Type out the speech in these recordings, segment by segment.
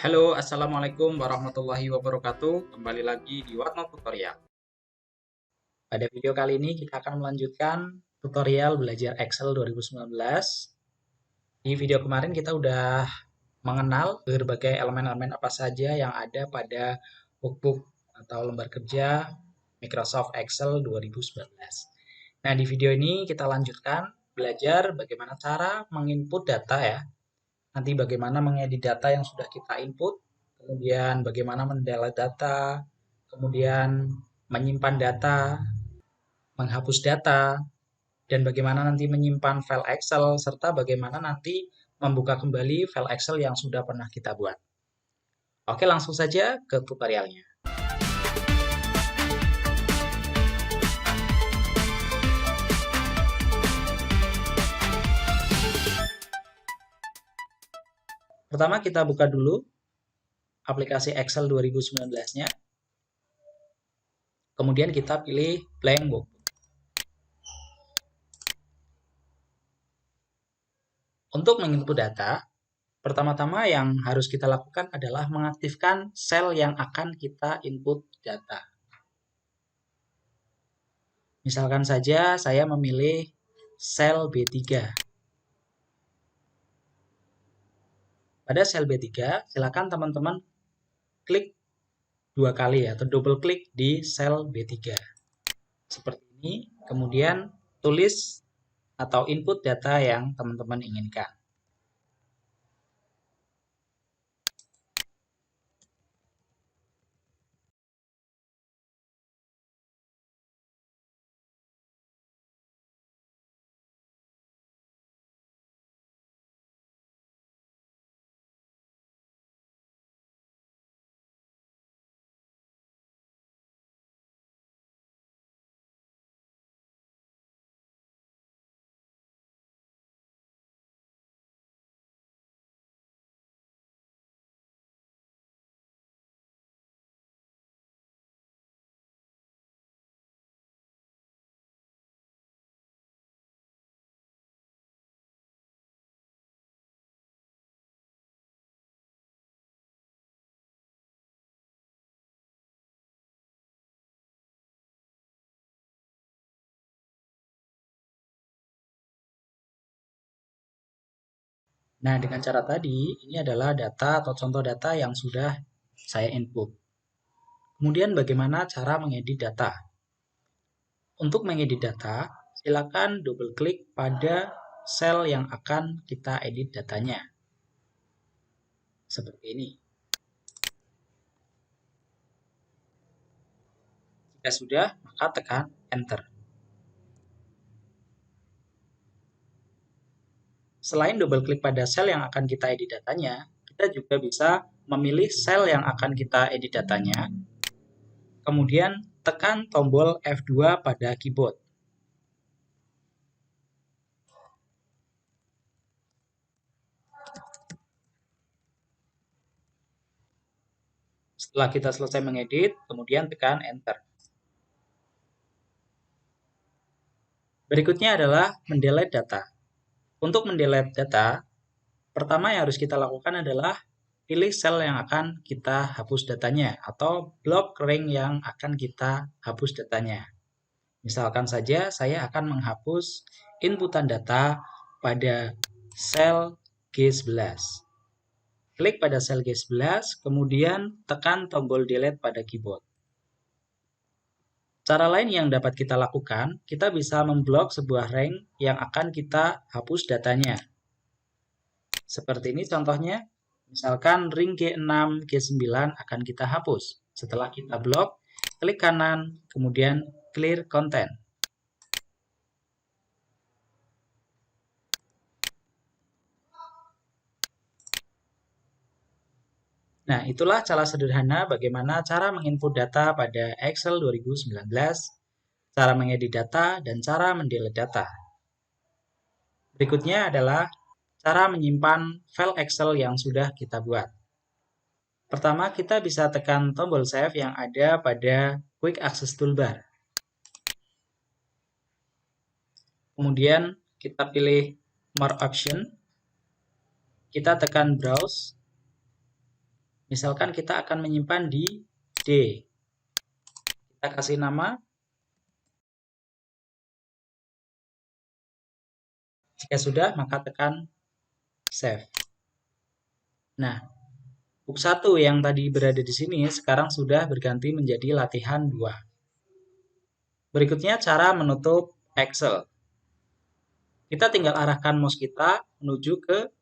Halo, Assalamualaikum warahmatullahi wabarakatuh. Kembali lagi di Warna Tutorial. Pada video kali ini kita akan melanjutkan tutorial belajar Excel 2019. Di video kemarin kita udah mengenal berbagai elemen-elemen apa saja yang ada pada workbook atau lembar kerja Microsoft Excel 2019. Nah, di video ini kita lanjutkan belajar bagaimana cara menginput data ya. Nanti bagaimana mengedit data yang sudah kita input, kemudian bagaimana mendelete data, kemudian menyimpan data, menghapus data, dan bagaimana nanti menyimpan file Excel, serta bagaimana nanti membuka kembali file Excel yang sudah pernah kita buat. Oke, langsung saja ke tutorialnya. Pertama kita buka dulu aplikasi Excel 2019-nya. Kemudian kita pilih blank book. Untuk menginput data, pertama-tama yang harus kita lakukan adalah mengaktifkan sel yang akan kita input data. Misalkan saja saya memilih sel B3. Pada sel B3, silakan teman-teman klik 2 kali atau double klik di sel B3. Seperti ini, kemudian tulis atau input data yang teman-teman inginkan. Nah, dengan cara tadi, ini adalah data atau contoh data yang sudah saya input. Kemudian bagaimana cara mengedit data? Untuk mengedit data, silakan double klik pada sel yang akan kita edit datanya. Seperti ini. Jika sudah, maka tekan Enter. Selain double klik pada sel yang akan kita edit datanya, kita juga bisa memilih sel yang akan kita edit datanya, kemudian tekan tombol F2 pada keyboard. Setelah kita selesai mengedit, kemudian tekan Enter. Berikutnya adalah mendelete data. Untuk mendelete data, pertama yang harus kita lakukan adalah pilih sel yang akan kita hapus datanya atau blok ring yang akan kita hapus datanya. Misalkan saja saya akan menghapus inputan data pada sel G11. Klik pada sel G11, kemudian tekan tombol delete pada keyboard. Cara lain yang dapat kita lakukan, kita bisa memblok sebuah rank yang akan kita hapus datanya. Seperti ini contohnya, misalkan ring G6, G9 akan kita hapus. Setelah kita blok, klik kanan, kemudian clear content. Nah, itulah cara sederhana bagaimana cara menginput data pada Excel 2019, cara mengedit data, dan cara mendelete data. Berikutnya adalah cara menyimpan file Excel yang sudah kita buat. Pertama, kita bisa tekan tombol Save yang ada pada Quick Access Toolbar. Kemudian kita pilih More Option. Kita tekan Browse. Misalkan kita akan menyimpan di D. Kita kasih nama. Jika sudah, maka tekan save. Nah, book 1 yang tadi berada di sini sekarang sudah berganti menjadi latihan 2. Berikutnya cara menutup Excel. Kita tinggal arahkan mouse kita menuju ke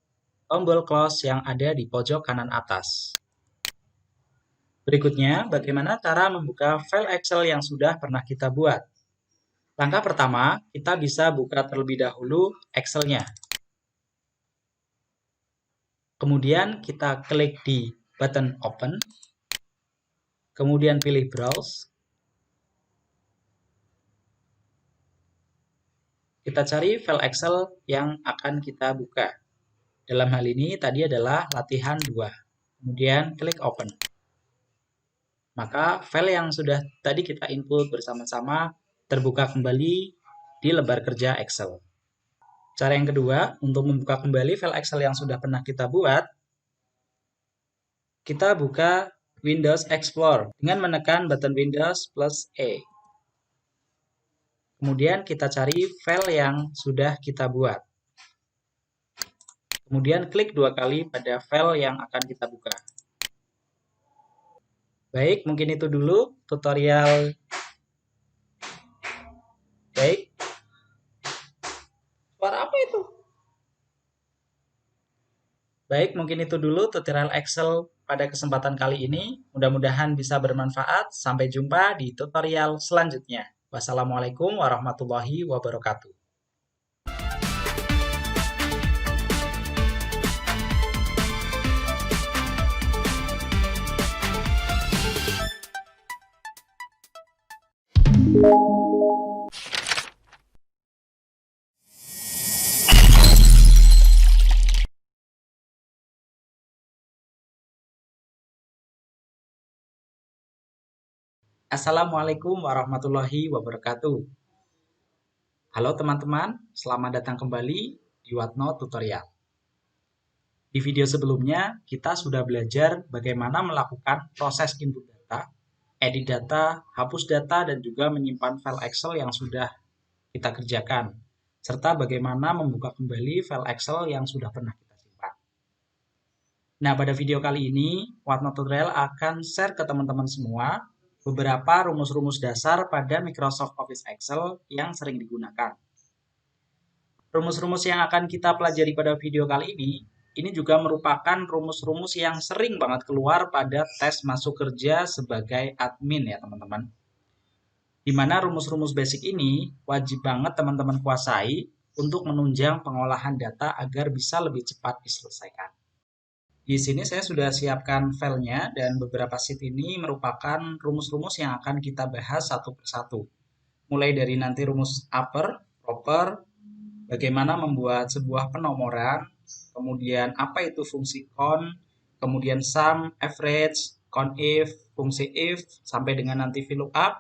tombol close yang ada di pojok kanan atas. Berikutnya, bagaimana cara membuka file Excel yang sudah pernah kita buat? Langkah pertama, kita bisa buka terlebih dahulu Excel-nya. Kemudian kita klik di button Open, kemudian pilih Browse. Kita cari file Excel yang akan kita buka. Dalam hal ini tadi adalah latihan 2. Kemudian klik Open. Maka file yang sudah tadi kita input bersama-sama terbuka kembali di lembar kerja Excel. Cara yang kedua, untuk membuka kembali file Excel yang sudah pernah kita buat, kita buka Windows Explorer dengan menekan button Windows plus E. Kemudian kita cari file yang sudah kita buat. Kemudian klik 2 kali pada file yang akan kita buka. Baik, mungkin itu dulu tutorial. Baik. Suara apa itu? Baik, mungkin itu dulu tutorial Excel pada kesempatan kali ini. Mudah-mudahan bisa bermanfaat. Sampai jumpa di tutorial selanjutnya. Wassalamualaikum warahmatullahi wabarakatuh. Assalamualaikum warahmatullahi wabarakatuh. Halo teman-teman, selamat datang kembali di Watno Tutorial. Di video sebelumnya, kita sudah belajar bagaimana melakukan proses input data, edit data, hapus data, dan juga menyimpan file Excel yang sudah kita kerjakan, serta bagaimana membuka kembali file Excel yang sudah pernah kita simpan. Nah, pada video kali ini, Watno Tutorial akan share ke teman-teman semua beberapa rumus-rumus dasar pada Microsoft Office Excel yang sering digunakan. Rumus-rumus yang akan kita pelajari pada video kali ini juga merupakan rumus-rumus yang sering banget keluar pada tes masuk kerja sebagai admin ya teman-teman. Di mana rumus-rumus basic ini wajib banget teman-teman kuasai untuk menunjang pengolahan data agar bisa lebih cepat diselesaikan. Di sini saya sudah siapkan filenya dan beberapa sheet ini merupakan rumus-rumus yang akan kita bahas satu persatu. Mulai dari nanti rumus upper, proper, bagaimana membuat sebuah penomoran, kemudian apa itu fungsi count, kemudian sum, average, countif, fungsi if, sampai dengan nanti VLOOKUP,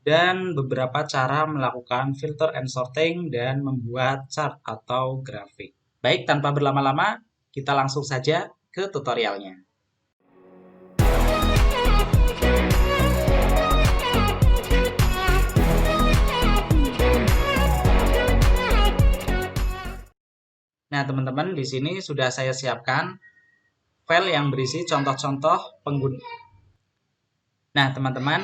dan beberapa cara melakukan filter and sorting dan membuat chart atau grafik. Baik, tanpa berlama-lama, kita langsung saja ke tutorialnya. Nah, teman-teman, di sini sudah saya siapkan file yang berisi contoh-contoh pengguna. Nah, teman-teman,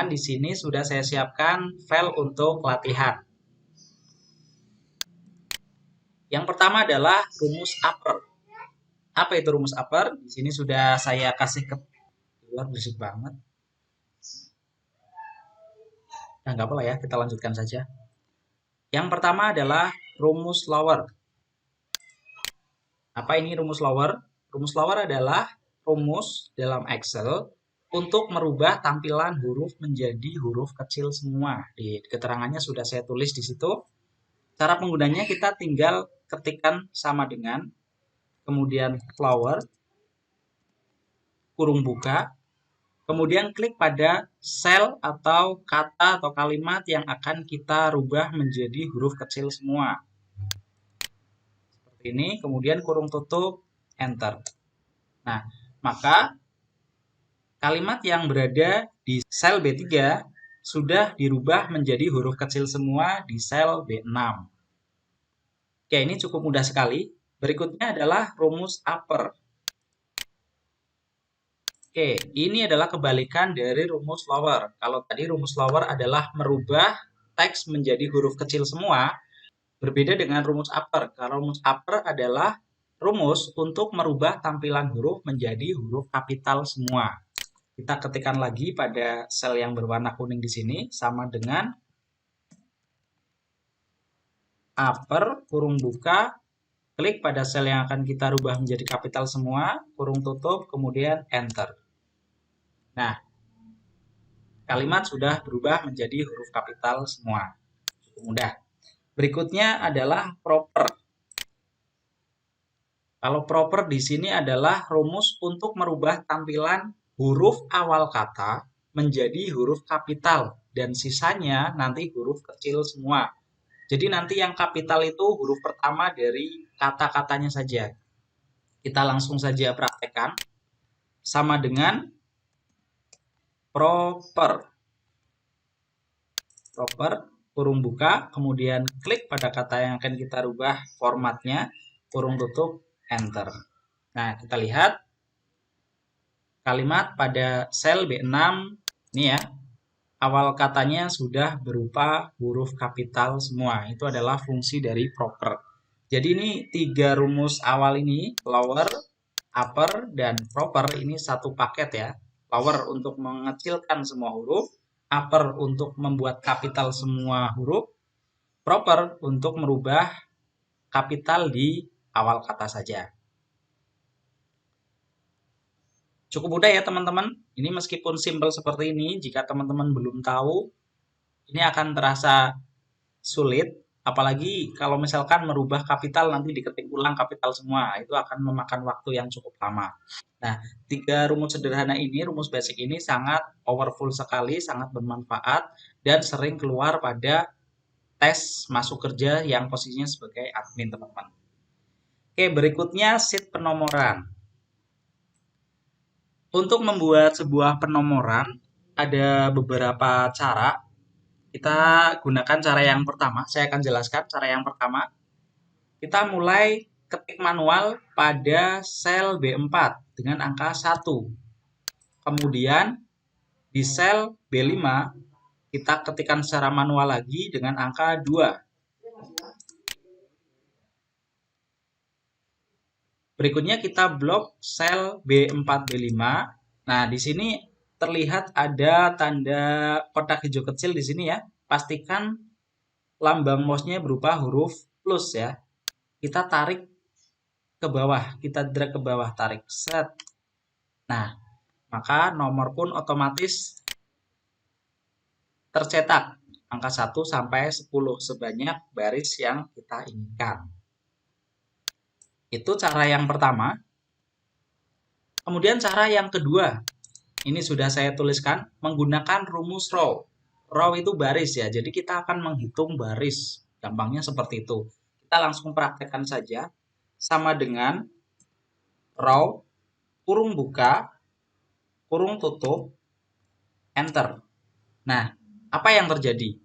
di sini sudah saya siapkan file untuk latihan. Yang pertama adalah rumus upper. Apa itu rumus upper? Di sini sudah saya kasih ke luar, berisik banget. Nah, nggak apa-apa ya, kita lanjutkan saja. Yang pertama adalah rumus lower. Apa ini rumus lower? Rumus lower adalah rumus dalam Excel untuk merubah tampilan huruf menjadi huruf kecil semua. Di keterangannya sudah saya tulis di situ. Cara penggunanya kita tinggal ketikkan sama dengan, kemudian flower, kurung buka, kemudian klik pada sel atau kata atau kalimat yang akan kita rubah menjadi huruf kecil semua. Seperti ini, kemudian kurung tutup, enter. Nah, maka kalimat yang berada di sel B3 sudah dirubah menjadi huruf kecil semua di sel B6. Oke, ini cukup mudah sekali. Berikutnya adalah rumus upper. Oke, ini adalah kebalikan dari rumus lower. Kalau tadi rumus lower adalah merubah teks menjadi huruf kecil semua, berbeda dengan rumus upper. Kalau rumus upper adalah rumus untuk merubah tampilan huruf menjadi huruf kapital semua. Kita ketikkan lagi pada sel yang berwarna kuning di sini, sama dengan upper, kurung buka, klik pada sel yang akan kita rubah menjadi kapital semua, kurung tutup, kemudian enter. Nah, kalimat sudah berubah menjadi huruf kapital semua. Cukup mudah. Berikutnya adalah proper. Kalau proper di sini adalah rumus untuk merubah tampilan huruf awal kata menjadi huruf kapital dan sisanya nanti huruf kecil semua. Jadi nanti yang kapital itu huruf pertama dari kata-katanya saja. Kita langsung saja praktekkan. Sama dengan proper. Proper, kurung buka, kemudian klik pada kata yang akan kita rubah formatnya, kurung tutup, enter. Nah, kita lihat kalimat pada sel B6 ini ya, awal katanya sudah berupa huruf kapital semua. Itu adalah fungsi dari proper. Jadi ini 3 rumus awal ini, lower, upper, dan proper, ini satu paket ya. Lower untuk mengecilkan semua huruf, upper untuk membuat kapital semua huruf, proper untuk merubah kapital di awal kata saja. Cukup mudah ya teman-teman. Ini meskipun simpel seperti ini, jika teman-teman belum tahu, ini akan terasa sulit. Apalagi kalau misalkan merubah kapital nanti diketik ulang kapital semua, itu akan memakan waktu yang cukup lama. Nah, 3 rumus sederhana ini, rumus basic ini sangat powerful sekali, sangat bermanfaat, dan sering keluar pada tes masuk kerja yang posisinya sebagai admin teman-teman. Oke, berikutnya sheet penomoran. Untuk membuat sebuah penomoran, ada beberapa cara. Kita gunakan cara yang pertama. Saya akan jelaskan cara yang pertama. Kita mulai ketik manual pada sel B4 dengan angka 1. Kemudian di sel B5 kita ketikkan secara manual lagi dengan angka 2. Berikutnya kita blok sel B4 B5. Nah, di sini terlihat ada tanda kotak hijau kecil di sini ya. Pastikan lambang mouse-nya berupa huruf plus ya. Kita tarik ke bawah, kita drag ke bawah, tarik set. Nah, maka nomor pun otomatis tercetak angka 1 sampai 10 sebanyak baris yang kita inginkan. Itu cara yang pertama. Kemudian cara yang kedua, ini sudah saya tuliskan menggunakan rumus row. Row itu baris ya, jadi kita akan menghitung baris. Gampangnya seperti itu. Kita langsung praktekkan saja. Sama dengan row, kurung buka, kurung tutup, enter. Nah, apa yang terjadi?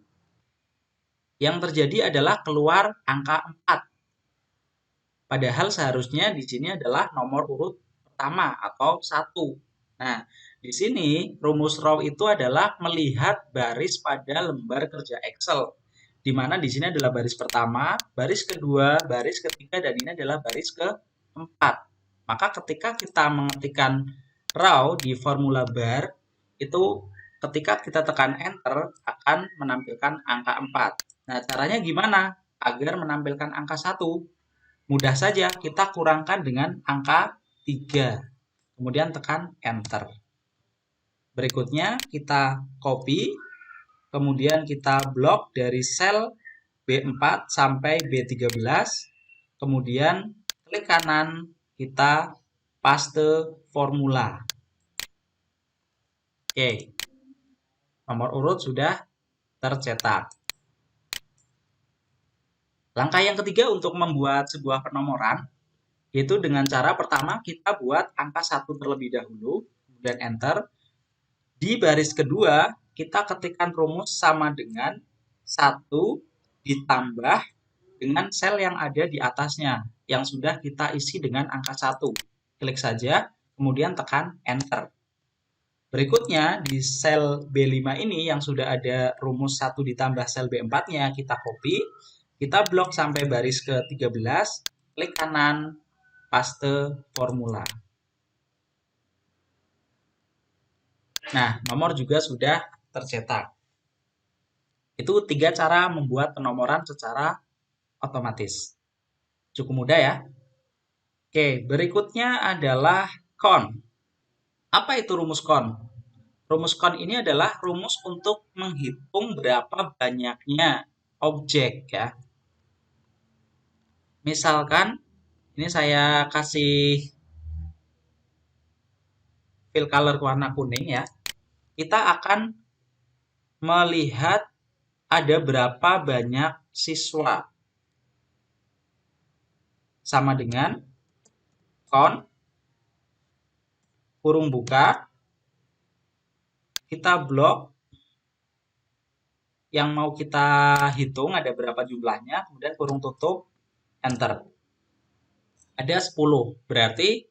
Yang terjadi adalah keluar angka 4. Padahal seharusnya di sini adalah nomor urut pertama atau 1. Nah, di sini rumus row itu adalah melihat baris pada lembar kerja Excel. Di mana di sini adalah baris pertama, baris kedua, baris ketiga, dan ini adalah baris keempat. Maka ketika kita mengetikkan row di formula bar, itu ketika kita tekan enter akan menampilkan angka 4. Nah, caranya gimana agar menampilkan angka 1? Mudah saja, kita kurangkan dengan angka 3. Kemudian tekan enter. Berikutnya kita copy, kemudian kita blok dari sel B4 sampai B13, kemudian klik kanan, kita paste formula. Oke, nomor urut sudah tercetak. Langkah yang ketiga untuk membuat sebuah penomoran, yaitu dengan cara pertama kita buat angka 1 terlebih dahulu, kemudian enter. Di baris kedua, kita ketikkan rumus sama dengan 1 ditambah dengan sel yang ada di atasnya, yang sudah kita isi dengan angka 1. Klik saja, kemudian tekan enter. Berikutnya, di sel B5 ini yang sudah ada rumus 1 ditambah sel B4-nya, kita copy, kita blok sampai baris ke-13, klik kanan, paste formula. Nah, nomor juga sudah tercetak. Itu 3 cara membuat penomoran secara otomatis. Cukup mudah ya. Oke, berikutnya adalah con. Apa itu rumus con? Rumus con ini adalah rumus untuk menghitung berapa banyaknya objek ya. Misalkan, ini saya kasih fill color warna kuning ya. Kita akan melihat ada berapa banyak siswa. Sama dengan con, kurung buka, kita blok, yang mau kita hitung ada berapa jumlahnya, kemudian kurung tutup, enter. Ada 10, berarti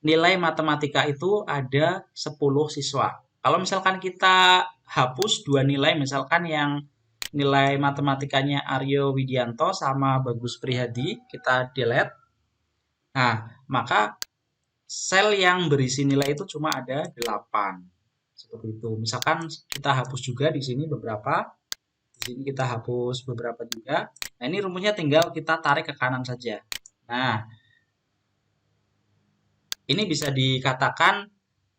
nilai matematika itu ada 10 siswa. Kalau misalkan kita hapus 2 nilai, misalkan yang nilai matematikanya Aryo Widianto sama Bagus Prihadi, kita delete. Nah, maka sel yang berisi nilai itu cuma ada 8. Seperti itu. Misalkan kita hapus juga di sini beberapa. Di sini kita hapus beberapa juga. Nah, ini rumusnya tinggal kita tarik ke kanan saja. Nah, ini bisa dikatakan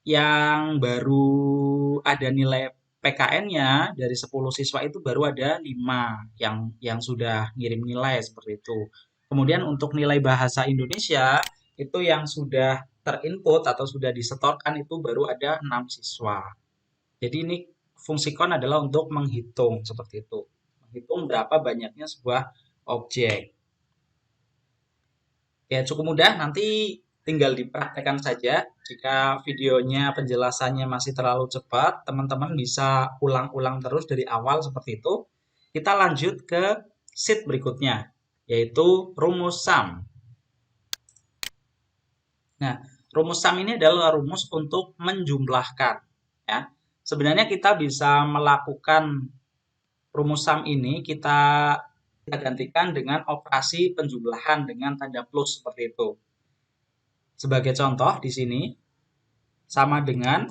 yang baru ada nilai PKN-nya dari 10 siswa itu baru ada 5 yang sudah ngirim nilai seperti itu. Kemudian untuk nilai bahasa Indonesia itu yang sudah terinput atau sudah disetorkan itu baru ada 6 siswa. Jadi ini fungsi con adalah untuk menghitung seperti itu. Menghitung berapa banyaknya sebuah objek. Ya cukup mudah, nanti tinggal dipraktekkan saja. Jika videonya penjelasannya masih terlalu cepat, teman-teman bisa ulang-ulang terus dari awal seperti itu. Kita lanjut ke sheet berikutnya, yaitu rumus sum. Nah, rumus sum ini adalah rumus untuk menjumlahkan. Ya. Sebenarnya kita bisa melakukan rumus sum ini, kita gantikan dengan operasi penjumlahan dengan tanda plus seperti itu. Sebagai contoh di sini sama dengan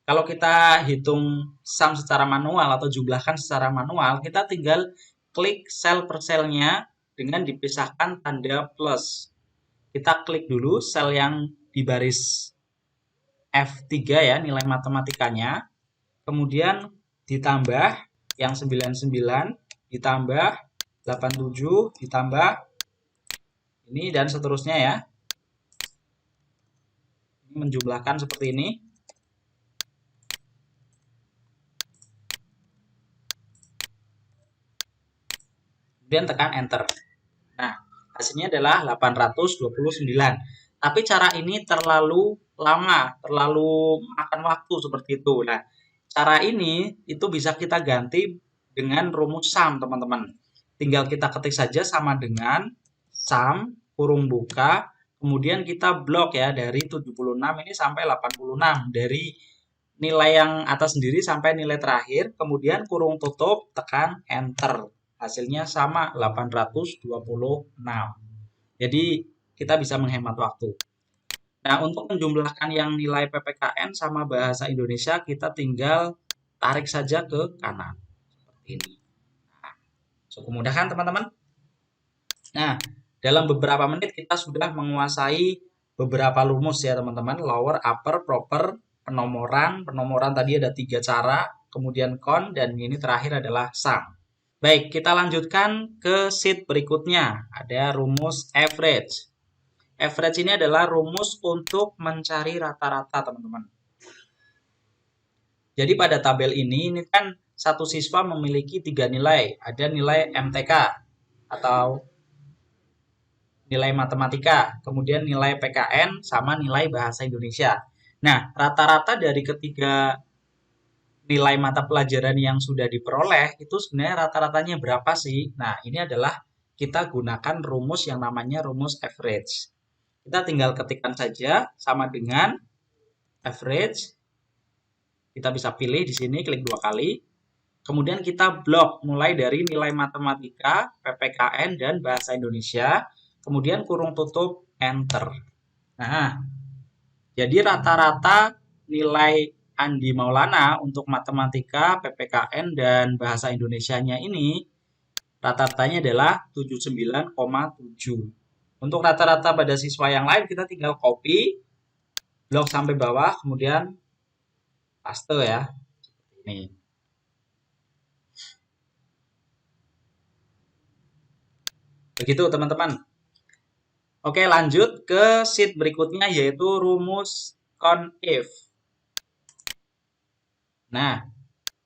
kalau kita hitung sum secara manual atau jumlahkan secara manual, kita tinggal klik sel per selnya dengan dipisahkan tanda plus. Kita klik dulu sel yang di baris F3 ya, nilai matematikanya. Kemudian ditambah yang 99, ditambah 87, ditambah ini dan seterusnya ya. Menjumlahkan seperti ini. Kemudian tekan enter. Nah, hasilnya adalah 829. Tapi cara ini terlalu lama, terlalu makan waktu seperti itu. Nah, cara ini itu bisa kita ganti dengan rumus sum, teman-teman. Tinggal kita ketik saja sama dengan sum, kurung buka, kemudian kita blok ya dari 76 ini sampai 86. Dari nilai yang atas sendiri sampai nilai terakhir, kemudian kurung tutup, tekan enter. Hasilnya sama 826. Jadi kita bisa menghemat waktu. Nah, untuk menjumlahkan yang nilai PPKN sama bahasa Indonesia, kita tinggal tarik saja ke kanan. Seperti ini. Nah, cukup mudah kan teman-teman? Nah, dalam beberapa menit kita sudah menguasai beberapa rumus ya teman-teman. Lower, upper, proper, penomoran. Penomoran tadi ada 3 cara. Kemudian con, dan ini terakhir adalah sum. Baik, kita lanjutkan ke sheet berikutnya. Ada rumus average. Average ini adalah rumus untuk mencari rata-rata, teman-teman. Jadi pada tabel ini kan satu siswa memiliki 3 nilai. Ada nilai MTK atau nilai matematika, kemudian nilai PKN, sama nilai bahasa Indonesia. Nah, rata-rata dari ketiga nilai mata pelajaran yang sudah diperoleh itu sebenarnya rata-ratanya berapa sih? Nah, ini adalah kita gunakan rumus yang namanya rumus average. Kita tinggal ketikkan saja sama dengan average. Kita bisa pilih di sini, klik 2 kali. Kemudian kita blok mulai dari nilai matematika, PPKN, dan bahasa Indonesia. Kemudian kurung tutup, enter. Nah, jadi rata-rata nilai Andi Maulana untuk matematika, PPKN, dan bahasa Indonesianya ini rata-ratanya adalah 79,7. Untuk rata-rata pada siswa yang lain kita tinggal copy, blok sampai bawah, kemudian paste ya. Nih. Begitu teman-teman. Oke, lanjut ke sheet berikutnya yaitu rumus CONIF. Nah,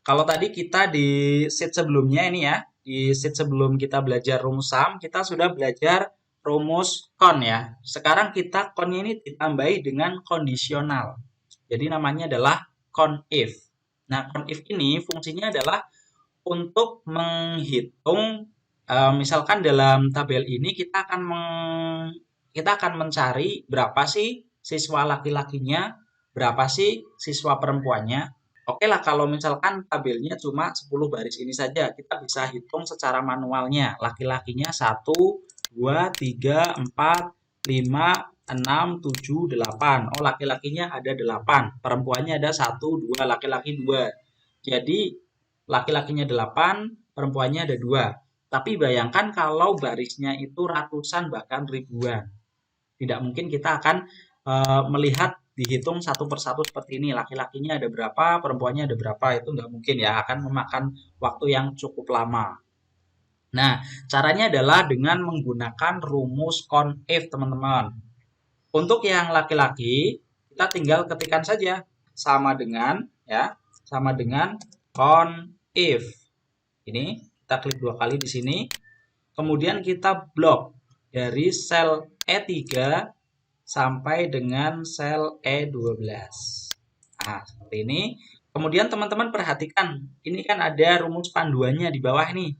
kalau tadi kita di sheet sebelumnya ini ya, di sheet sebelum kita belajar rumus sum, kita sudah belajar rumus con ya. Sekarang kita connya ini ditambahi dengan kondisional. Jadi namanya adalah CONIF. Nah, CONIF ini fungsinya adalah untuk menghitung, misalkan dalam tabel ini kita akan mencari berapa sih siswa laki-lakinya, berapa sih siswa perempuannya. Oke lah kalau misalkan tabelnya cuma 10 baris ini saja, kita bisa hitung secara manualnya. Laki-lakinya 1, 2, 3, 4, 5, 6, 7, 8. Oh, laki-lakinya ada 8, perempuannya ada 1, 2, laki-laki 2. Jadi laki-lakinya 8, perempuannya ada 2. Tapi bayangkan kalau barisnya itu ratusan bahkan ribuan. Tidak mungkin kita akan melihat dihitung satu persatu seperti ini. Laki-lakinya ada berapa, perempuannya ada berapa, itu nggak mungkin ya, akan memakan waktu yang cukup lama. Nah, caranya adalah dengan menggunakan rumus CONIF, teman-teman. Untuk yang laki-laki, kita tinggal ketikkan saja sama dengan CONIF. Ini kita klik 2 kali di sini. Kemudian kita blok dari sel E3 sampai dengan sel E12. Nah, seperti ini. Kemudian teman-teman perhatikan, ini kan ada rumus panduannya di bawah nih.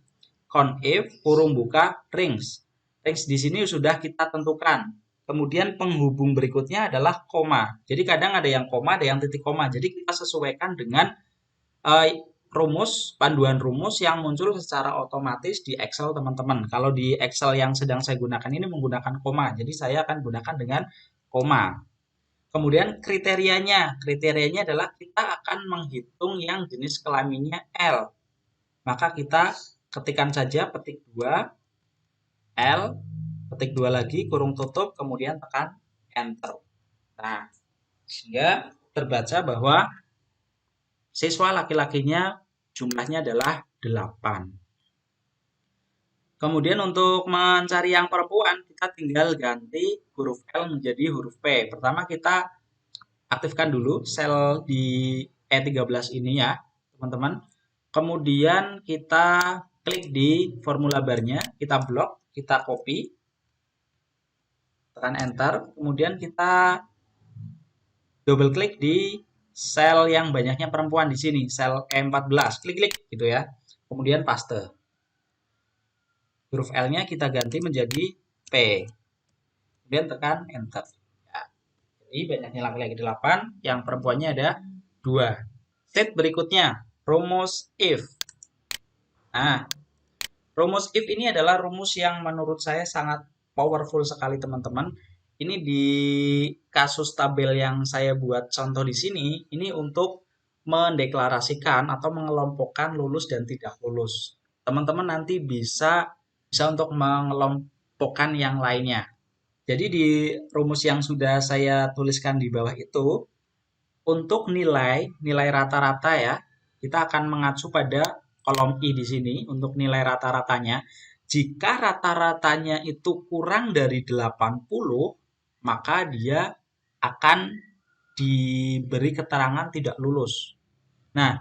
CONIF kurung buka rings. Rings di sini sudah kita tentukan. Kemudian penghubung berikutnya adalah koma. Jadi kadang ada yang koma, ada yang titik koma. Jadi kita sesuaikan dengan panduan rumus yang muncul secara otomatis di Excel teman-teman. Kalau di Excel yang sedang saya gunakan ini menggunakan koma, jadi saya akan gunakan dengan koma. Kemudian kriterianya adalah kita akan menghitung yang jenis kelaminnya L. Maka kita ketikkan saja petik 2 L, petik 2 lagi, kurung tutup, kemudian tekan enter. Nah, sehingga terbaca bahwa siswa laki-lakinya jumlahnya adalah 8. Kemudian untuk mencari yang perempuan, kita tinggal ganti huruf L menjadi huruf P. Pertama kita aktifkan dulu sel di E13 ini ya, teman-teman. Kemudian kita klik di formula barnya, kita blok, kita copy, tekan enter. Kemudian kita double klik di sel yang banyaknya perempuan di sini, sel E14, klik-klik gitu ya. Kemudian paste. Huruf L-nya kita ganti menjadi P. Kemudian tekan enter. Ya. Jadi banyaknya laki-laki 8, yang perempuannya ada 2. Step berikutnya, rumus if. Nah, rumus if ini adalah rumus yang menurut saya sangat powerful sekali teman-teman. Ini di kasus tabel yang saya buat contoh di sini, ini untuk mendeklarasikan atau mengelompokkan lulus dan tidak lulus. Teman-teman nanti bisa untuk mengelompokkan yang lainnya. Jadi di rumus yang sudah saya tuliskan di bawah itu, untuk nilai rata-rata ya, kita akan mengacu pada kolom I di sini untuk nilai rata-ratanya. Jika rata-ratanya itu kurang dari 80, maka dia akan diberi keterangan tidak lulus. Nah,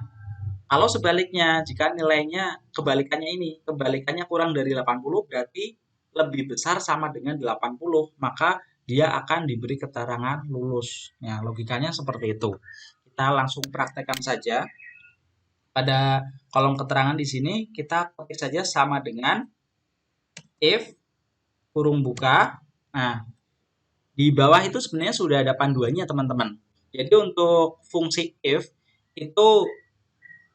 Kalau sebaliknya, jika nilainya kebalikannya ini, kebalikannya kurang dari 80 berarti lebih besar sama dengan 80, maka dia akan diberi keterangan lulus. Ya, logikanya seperti itu. Kita langsung praktekkan saja. Pada kolom keterangan di sini kita ketik saja sama dengan if kurung buka. Nah, di bawah itu sebenarnya sudah ada panduannya, teman-teman. Jadi untuk fungsi if itu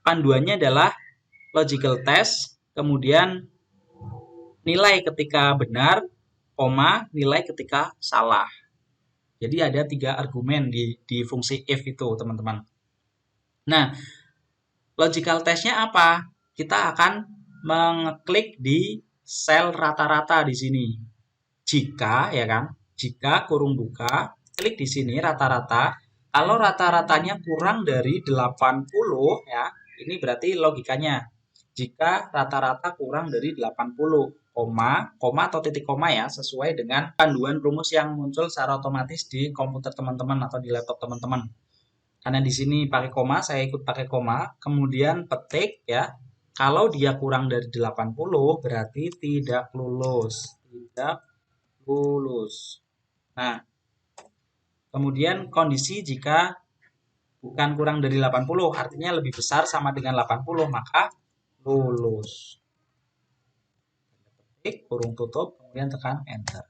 panduannya adalah logical test, kemudian nilai ketika benar, koma, nilai ketika salah. Jadi ada 3 argumen di fungsi if itu, teman-teman. Nah, logical test-nya apa? Kita akan mengeklik di sel rata-rata di sini. Jika, ya kan, jika kurung buka, klik di sini rata-rata. Kalau rata-ratanya kurang dari 80, ya, ini berarti logikanya. Jika rata-rata kurang dari 80, koma atau titik koma ya, sesuai dengan panduan rumus yang muncul secara otomatis di komputer teman-teman atau di laptop teman-teman. Karena di sini pakai koma, saya ikut pakai koma, kemudian petik ya. Kalau dia kurang dari 80 berarti tidak lulus. Tidak lulus. Nah, kemudian kondisi jika bukan kurang dari 80, artinya lebih besar sama dengan 80, maka lulus. Ketik, kurung tutup, kemudian tekan enter.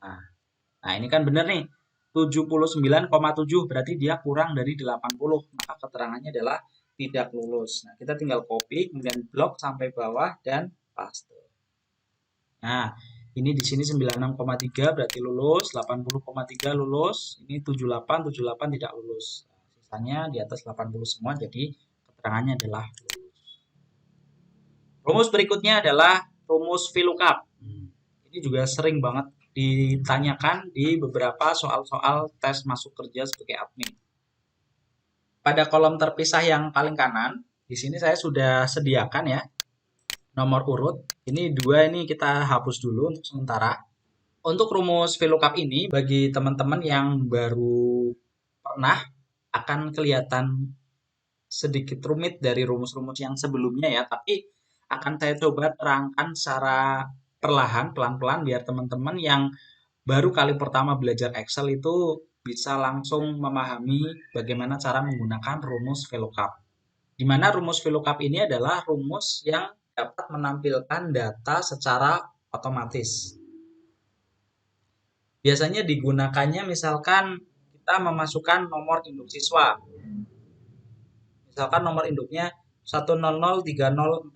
Nah, ini kan benar nih. 79,7 berarti dia kurang dari 80, maka keterangannya adalah tidak lulus. Nah, kita tinggal copy, kemudian blok sampai bawah dan paste. Nah, ini di sini 96,3 berarti lulus, 80,3 lulus, ini 78 tidak lulus. Nah, sisanya di atas 80 semua, jadi keterangannya adalah lulus. Rumus berikutnya adalah rumus VLOOKUP. Ini juga sering banget ditanyakan di beberapa soal-soal tes masuk kerja sebagai admin. Pada kolom terpisah yang paling kanan, di sini saya sudah sediakan ya nomor urut. Ini 2 ini kita hapus dulu untuk sementara. Untuk rumus VLOOKUP ini bagi teman-teman yang baru pernah akan kelihatan sedikit rumit dari rumus-rumus yang sebelumnya ya, tapi akan saya coba terangkan secara perlahan, pelan-pelan biar teman-teman yang baru kali pertama belajar Excel itu bisa langsung memahami bagaimana cara menggunakan rumus VLOOKUP. Di mana rumus VLOOKUP ini adalah rumus yang dapat menampilkan data secara otomatis. Biasanya digunakannya misalkan kita memasukkan nomor induk siswa. Misalkan nomor induknya 1003045,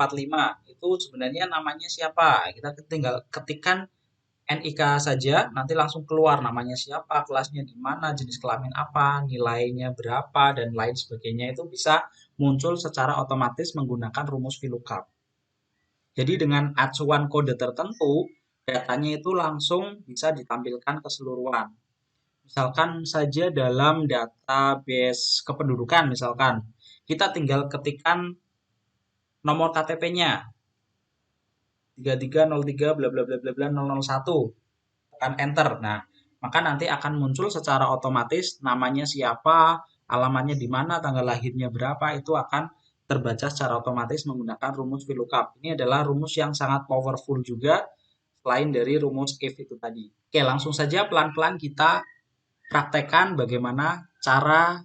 itu sebenarnya namanya siapa? Kita tinggal ketikkan NIK saja, nanti langsung keluar namanya siapa, kelasnya di mana, jenis kelamin apa, nilainya berapa, dan lain sebagainya. Itu bisa muncul secara otomatis menggunakan rumus VLOOKUP. Jadi dengan acuan kode tertentu, datanya itu langsung bisa ditampilkan keseluruhan. Misalkan saja dalam database kependudukan, misalkan kita tinggal ketikkan nomor KTP-nya 3303 bla bla bla bla bla 001, tekan enter. Nah, maka nanti akan muncul secara otomatis namanya siapa, alamatnya di mana, tanggal lahirnya berapa, itu akan terbaca secara otomatis menggunakan rumus VLOOKUP. Ini adalah rumus yang sangat powerful juga selain dari rumus if itu tadi. Oke, langsung saja pelan-pelan kita praktekkan bagaimana cara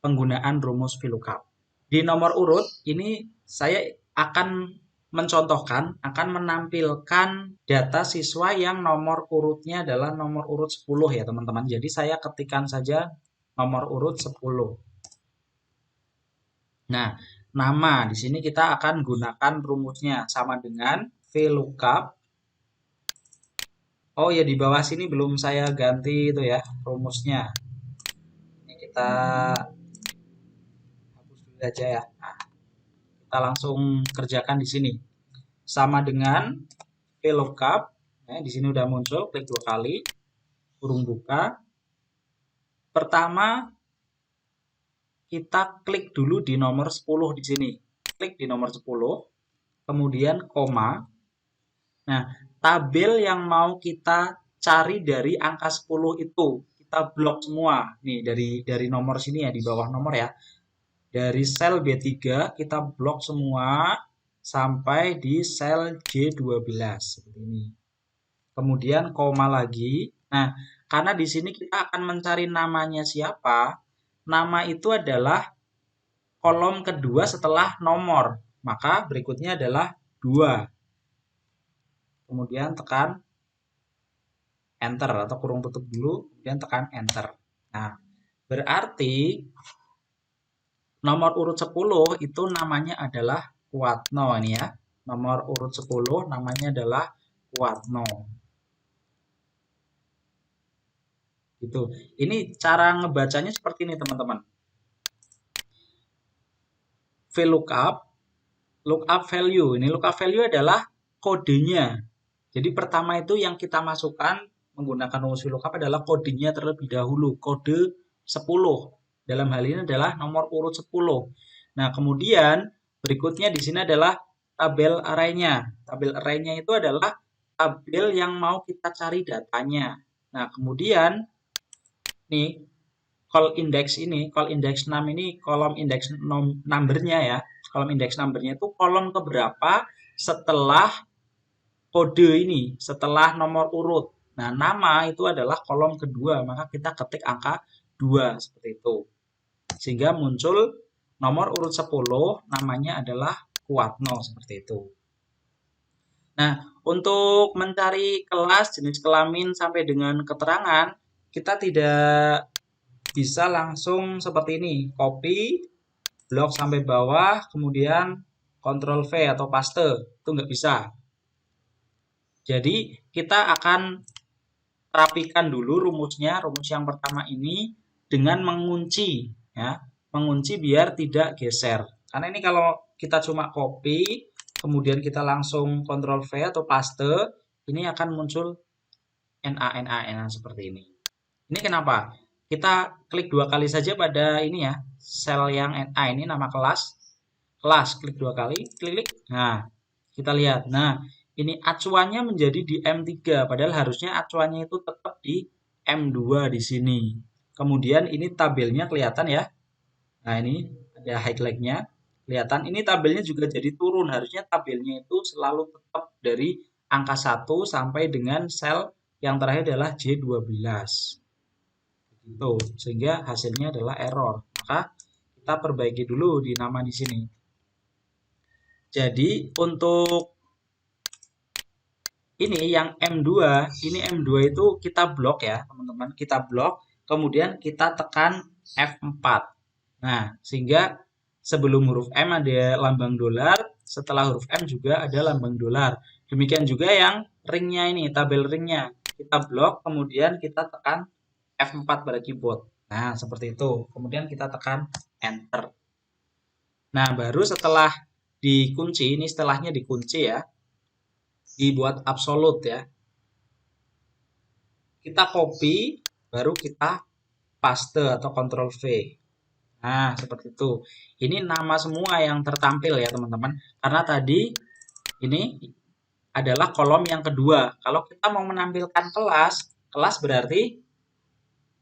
penggunaan rumus VLOOKUP. Di nomor urut ini saya akan mencontohkan, akan menampilkan data siswa yang nomor urutnya adalah nomor urut 10 ya teman-teman. Jadi saya ketikkan saja nomor urut 10. Nah, nama di sini kita akan gunakan rumusnya sama dengan VLOOKUP. Oh ya, di bawah sini belum saya ganti itu ya rumusnya. Ini kita hapus dulu aja ya. Nah, kita langsung kerjakan di sini. Sama dengan VLOOKUP, ya, di sini udah muncul, klik 2 kali, kurung buka. Pertama, kita klik dulu di nomor 10 di sini. Klik di nomor 10, kemudian koma. Nah, tabel yang mau kita cari dari angka 10 itu, kita blok semua. Nih, dari nomor sini ya, di bawah nomor ya. Dari sel B3 kita blok semua sampai di sel J12 seperti ini. Kemudian koma lagi. Nah, karena di sini kita akan mencari namanya siapa, nama itu adalah kolom kedua setelah nomor. Maka berikutnya adalah 2. Kemudian tekan enter atau kurung tutup dulu, kemudian tekan enter. Nah, berarti nomor urut 10 itu namanya adalah Kuatno ini ya. Nomor urut 10 namanya adalah Kuatno. Gitu. Ini cara ngebacanya seperti ini teman-teman. VLOOKUP, lookup value. Ini lookup value adalah kodenya. Jadi pertama itu yang kita masukkan menggunakan rumus VLOOKUP adalah kodenya terlebih dahulu, kode 10. Dalam hal ini adalah nomor urut 10. Nah, kemudian berikutnya di sini adalah tabel arraynya. Tabel arraynya itu adalah tabel yang mau kita cari datanya. Nah, kemudian nih call index 6 ini kolom index numbernya ya. Kolom index numbernya itu kolom keberapa setelah kode ini, setelah nomor urut. Nah, nama itu adalah kolom kedua, maka kita ketik angka 2 seperti itu. Sehingga muncul nomor urut 10 namanya adalah Kuatno seperti itu. Nah, untuk mencari kelas, jenis kelamin sampai dengan keterangan, kita tidak bisa langsung seperti ini. Copy, blok sampai bawah, kemudian Ctrl V atau paste. Itu nggak bisa. Jadi, kita akan rapikan dulu rumusnya. Rumus yang pertama ini dengan mengunci. Ya, mengunci biar tidak geser. Karena ini kalau kita cuma copy, kemudian kita langsung Ctrl V atau paste, ini akan muncul NA seperti ini. Ini kenapa? Kita klik 2 kali saja pada ini ya, sel yang NA ini nama kelas. Kelas, klik 2 kali, klik. Nah, kita lihat. Nah, ini acuannya menjadi di M3, padahal harusnya acuannya itu tetap di M2 di sini. Kemudian ini tabelnya kelihatan ya. Nah, ini ada highlight-nya. Kelihatan ini tabelnya juga jadi turun. Harusnya tabelnya itu selalu tetap dari angka 1 sampai dengan sel yang terakhir adalah J12. Gitu. Sehingga hasilnya adalah error. Maka kita perbaiki dulu di nama di sini. Jadi untuk ini yang M2, ini M2 itu kita blok ya, teman-teman. Kita blok, kemudian kita tekan F4. Nah, sehingga sebelum huruf M ada lambang dolar, setelah huruf M juga ada lambang dolar. Demikian juga yang ringnya ini, tabel ringnya. Kita blok, kemudian kita tekan F4 pada keyboard. Nah, seperti itu. Kemudian kita tekan Enter. Nah, baru setelah dikunci, ini setelahnya dikunci ya, dibuat absolut ya. Kita copy, baru kita paste atau Ctrl V. Nah, seperti itu. Ini nama semua yang tertampil ya, teman-teman. Karena tadi ini adalah kolom yang kedua. Kalau kita mau menampilkan kelas berarti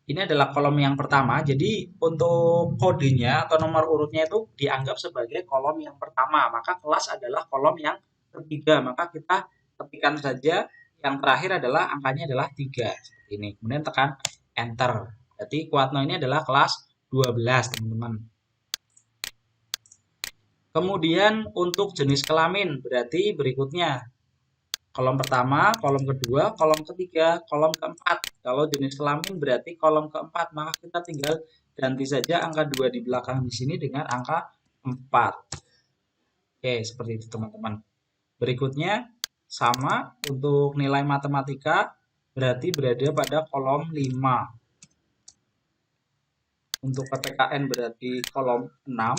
ini adalah kolom yang pertama. Jadi untuk kodenya atau nomor urutnya itu dianggap sebagai kolom yang pertama. Maka kelas adalah kolom yang ketiga. Maka kita ketikkan saja yang terakhir adalah angkanya adalah 3. Seperti ini. Kemudian tekan enter. Berarti Kuatno ini adalah kelas 12, teman-teman. Kemudian untuk jenis kelamin, berarti berikutnya kolom pertama, kolom kedua, kolom ketiga, kolom keempat. Kalau jenis kelamin berarti kolom keempat, maka kita tinggal ganti saja angka 2 di belakang di sini dengan angka 4. Oke, seperti itu teman-teman. Berikutnya sama untuk nilai matematika berarti berada pada kolom 5. Untuk PPKN berarti kolom 6.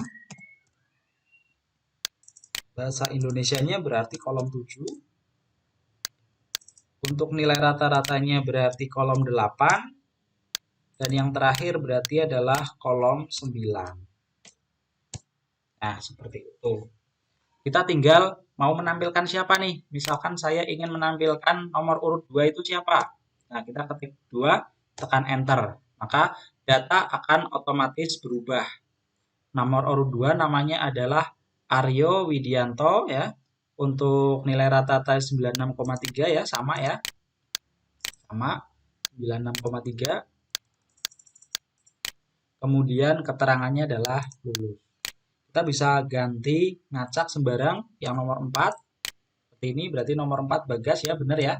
Bahasa Indonesianya berarti kolom 7. Untuk nilai rata-ratanya berarti kolom 8. Dan yang terakhir berarti adalah kolom 9. Nah, seperti itu. Kita tinggal mau menampilkan siapa nih. Misalkan saya ingin menampilkan nomor urut 2 itu siapa. Nah, kita ketik 2, tekan enter. Maka data akan otomatis berubah. Nomor urut 2 namanya adalah Aryo Widianto ya. Untuk nilai rata-rata 96,3 ya, sama ya. Sama 96,3. Kemudian keterangannya adalah lulus. Kita bisa ganti ngacak sembarang yang nomor 4. Seperti ini berarti nomor 4 Bagas ya, benar ya.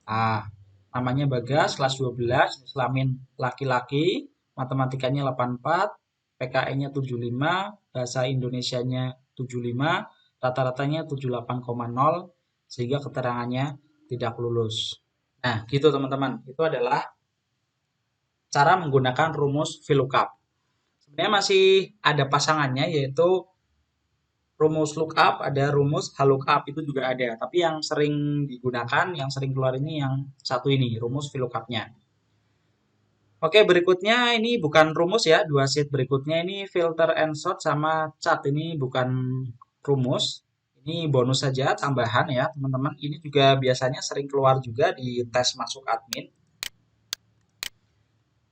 Nah, namanya Bagas, kelas 12, Islamin laki-laki, matematikanya 84, PKN-nya 75, bahasa Indonesianya 75, rata-ratanya 78,0, sehingga keterangannya tidak lulus. Nah, gitu teman-teman. Itu adalah cara menggunakan rumus VLOOKUP. Sebenarnya masih ada pasangannya, yaitu rumus lookup, ada rumus HLOOKUP, itu juga ada. Tapi yang sering digunakan, yang sering keluar ini yang satu ini, rumus VLOOKUP-nya. Oke, berikutnya ini bukan rumus ya, dua sheet berikutnya ini filter and sort sama chart. Ini bukan rumus, ini bonus saja, tambahan ya teman-teman. Ini juga biasanya sering keluar juga di tes masuk admin.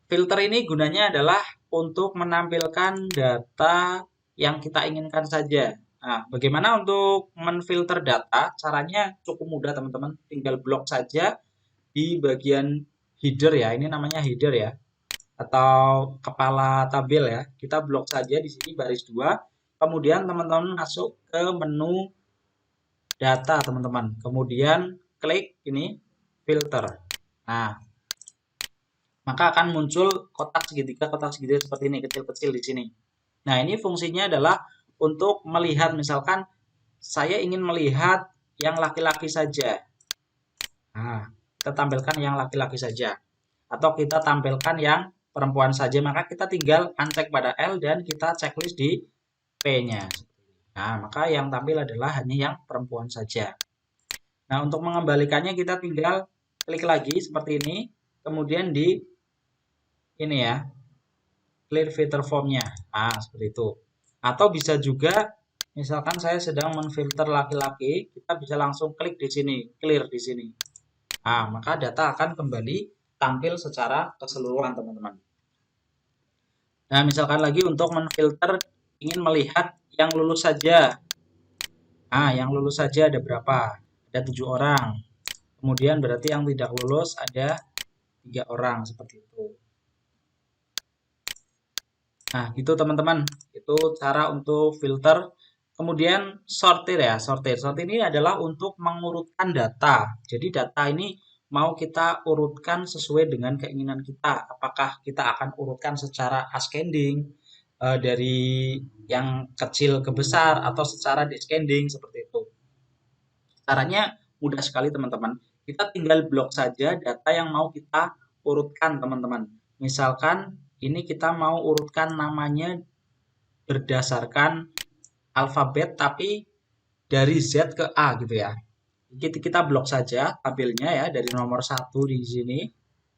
Filter ini gunanya adalah untuk menampilkan data yang kita inginkan saja. Nah, bagaimana untuk menfilter data? Caranya cukup mudah teman-teman, tinggal blok saja di bagian header ya. Ini namanya header ya, atau kepala tabel ya. Kita blok saja di sini baris 2. Kemudian teman-teman masuk ke menu data teman-teman. Kemudian klik ini filter. Nah, maka akan muncul kotak segitiga seperti ini, kecil-kecil di sini. Nah, ini fungsinya adalah untuk melihat, misalkan saya ingin melihat yang laki-laki saja. Nah, kita tampilkan yang laki-laki saja. Atau kita tampilkan yang perempuan saja, maka kita tinggal uncheck pada L dan kita checklist di P-nya. Nah, maka yang tampil adalah hanya yang perempuan saja. Nah, untuk mengembalikannya kita tinggal klik lagi seperti ini, kemudian di ini ya, clear filter formnya. Nah, seperti itu. Atau bisa juga, misalkan saya sedang menfilter laki-laki, kita bisa langsung klik di sini, clear di sini. Nah, maka data akan kembali tampil secara keseluruhan, teman-teman. Nah, misalkan lagi untuk menfilter, ingin melihat yang lulus saja. Nah, yang lulus saja ada berapa? Ada 7 orang. Kemudian berarti yang tidak lulus ada 3 orang, seperti itu. Nah, gitu teman-teman. Itu cara untuk filter. Kemudian sortir ya, sortir. Sortir ini adalah untuk mengurutkan data. Jadi data ini mau kita urutkan sesuai dengan keinginan kita. Apakah kita akan urutkan secara ascending, dari yang kecil ke besar, atau secara descending, seperti itu. Caranya mudah sekali teman-teman. Kita tinggal blok saja data yang mau kita urutkan teman-teman. Misalkan ini kita mau urutkan namanya berdasarkan alfabet tapi dari Z ke A gitu ya. Kita blok saja tabelnya ya dari nomor 1 di sini.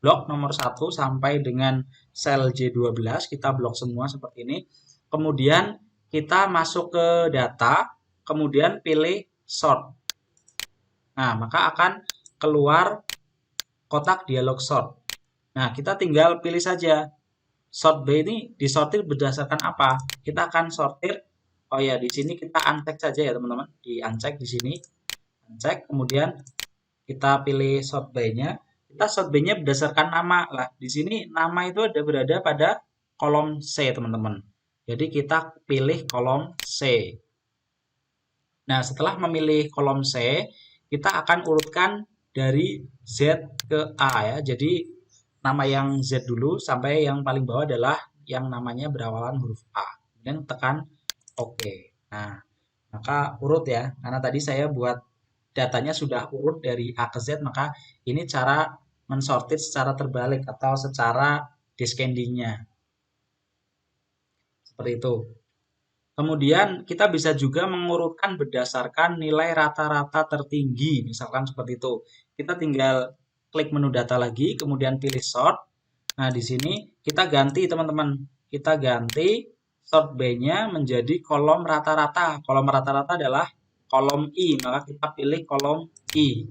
Blok nomor 1 sampai dengan sel J12 kita blok semua seperti ini. Kemudian kita masuk ke data, kemudian pilih sort. Nah, maka akan keluar kotak dialog sort. Nah, kita tinggal pilih saja. Sort by ini disortir berdasarkan apa? Kita akan sortir. Oh ya, di sini kita uncheck saja ya, teman-teman. Di uncheck di sini. Uncheck, kemudian kita pilih sort by-nya. Kita sort by-nya berdasarkan nama lah. Di sini nama itu ada berada pada kolom C, teman-teman. Jadi kita pilih kolom C. Nah, setelah memilih kolom C, kita akan urutkan dari Z ke A ya. Jadi nama yang Z dulu sampai yang paling bawah adalah yang namanya berawalan huruf A. Kemudian tekan OK. Nah, maka urut ya. Karena tadi saya buat datanya sudah urut dari A ke Z, maka ini cara mensortir secara terbalik atau secara descending-nya. Seperti itu. Kemudian kita bisa juga mengurutkan berdasarkan nilai rata-rata tertinggi, misalkan seperti itu. Kita tinggal klik menu data lagi, kemudian pilih sort. Nah, di sini kita ganti teman-teman. Kita ganti sort by-nya menjadi kolom rata-rata. Kolom rata-rata adalah kolom I, maka kita pilih kolom I.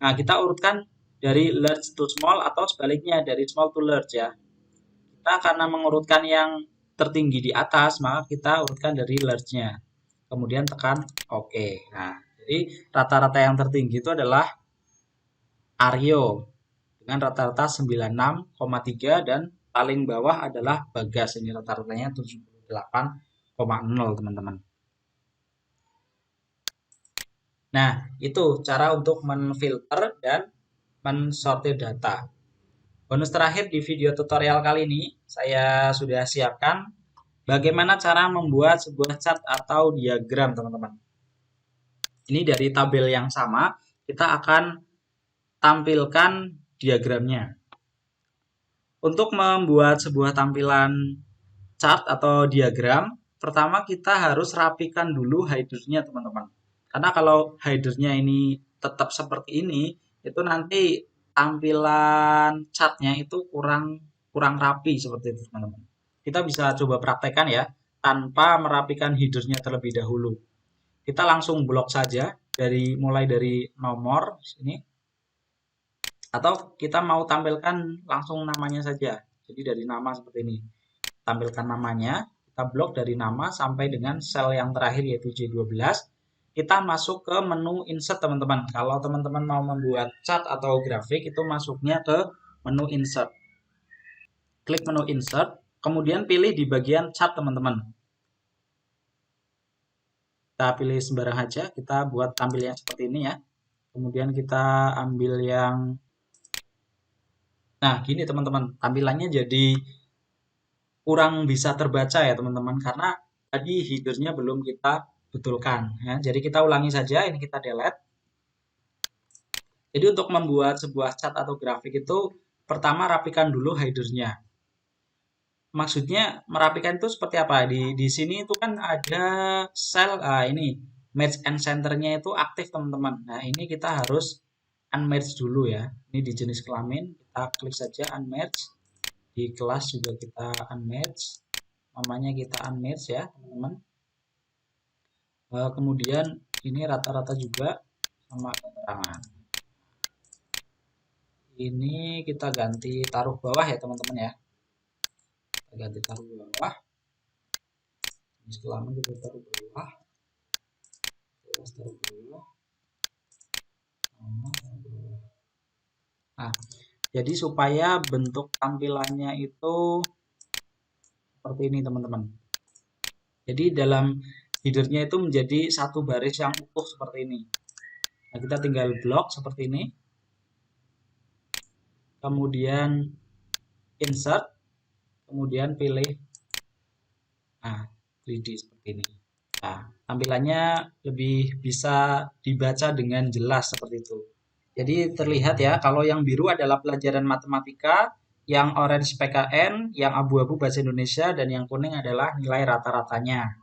Nah, kita urutkan dari large to small atau sebaliknya dari small to large ya. Kita karena mengurutkan yang tertinggi di atas, maka kita urutkan dari large-nya. Kemudian tekan OK. Nah, jadi rata-rata yang tertinggi itu adalah Aryo dengan rata-rata 96,3 dan paling bawah adalah Bagas. Ini rata-ratanya 78,0 teman-teman. Nah, itu cara untuk menfilter dan mensortir data. Bonus terakhir di video tutorial kali ini, saya sudah siapkan bagaimana cara membuat sebuah chart atau diagram, teman-teman. Ini dari tabel yang sama, kita akan tampilkan diagramnya. Untuk membuat sebuah tampilan chart atau diagram, pertama kita harus rapikan dulu header-nya, teman-teman. Karena kalau header-nya ini tetap seperti ini, itu nanti tampilan chart-nya itu kurang rapi seperti itu, teman-teman. Kita bisa coba praktekkan ya, tanpa merapikan header-nya terlebih dahulu. Kita langsung blok saja mulai dari nomor sini, atau kita mau tampilkan langsung namanya saja. Jadi dari nama seperti ini. Tampilkan namanya, kita blok dari nama sampai dengan sel yang terakhir yaitu J12. Kita masuk ke menu insert, teman-teman. Kalau teman-teman mau membuat chart atau grafik, itu masuknya ke menu insert. Klik menu insert, kemudian pilih di bagian chart, teman-teman. Kita pilih sembarang aja, kita buat tampilnya seperti ini ya. Kemudian kita ambil yang, nah gini teman-teman, tampilannya jadi kurang bisa terbaca ya teman-teman, karena tadi header-nya belum kita betulkan ya. Jadi kita ulangi saja, ini kita delete. Jadi untuk membuat sebuah chart atau grafik itu pertama rapikan dulu header-nya. Maksudnya merapikan itu seperti apa? Di sini itu kan ada sel, ini match and center-nya itu aktif teman-teman. Nah ini kita harus unmatch dulu ya. Ini di jenis kelamin, kita klik saja unmatch. Di kelas juga kita unmatch, namanya kita unmatch ya teman-teman. Kemudian ini rata-rata juga sama keterangan. Ini kita ganti taruh bawah ya teman-teman ya. Kita ganti taruh bawah. Jenis kelamin kita taruh bawah. Kelas taruh bawah. Nah, jadi supaya bentuk tampilannya itu seperti ini teman-teman. Jadi dalam header-nya itu menjadi satu baris yang utuh seperti ini. Nah, kita tinggal blok seperti ini. Kemudian insert. Kemudian pilih 3D seperti ini. Nah, tampilannya lebih bisa dibaca dengan jelas seperti itu. Jadi terlihat ya, kalau yang biru adalah pelajaran matematika, yang orange PKN, yang abu-abu bahasa Indonesia, dan yang kuning adalah nilai rata-ratanya.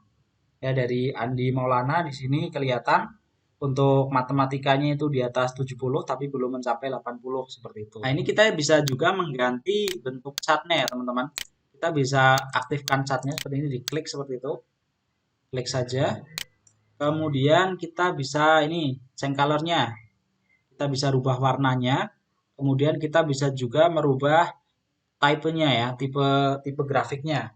Ya, dari Andi Maulana di sini kelihatan untuk matematikanya itu di atas 70 tapi belum mencapai 80 seperti itu. Nah, ini kita bisa juga mengganti bentuk chartnya ya, teman-teman. Kita bisa aktifkan chartnya seperti ini, diklik seperti itu. Klik saja. Kemudian kita bisa ini change color-nya. Kita bisa rubah warnanya, kemudian kita bisa juga merubah type-nya ya, tipe grafiknya.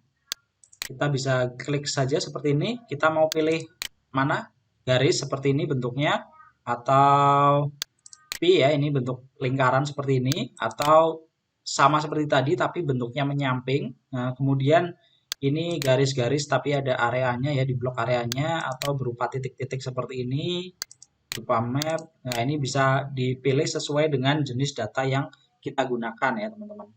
Kita bisa klik saja seperti ini, kita mau pilih mana, garis seperti ini bentuknya, atau P ya, ini bentuk lingkaran seperti ini, atau sama seperti tadi tapi bentuknya menyamping. Nah, kemudian ini garis-garis tapi ada areanya ya, di blok areanya, atau berupa titik-titik seperti ini, berupa map. Nah, ini bisa dipilih sesuai dengan jenis data yang kita gunakan ya, teman-teman.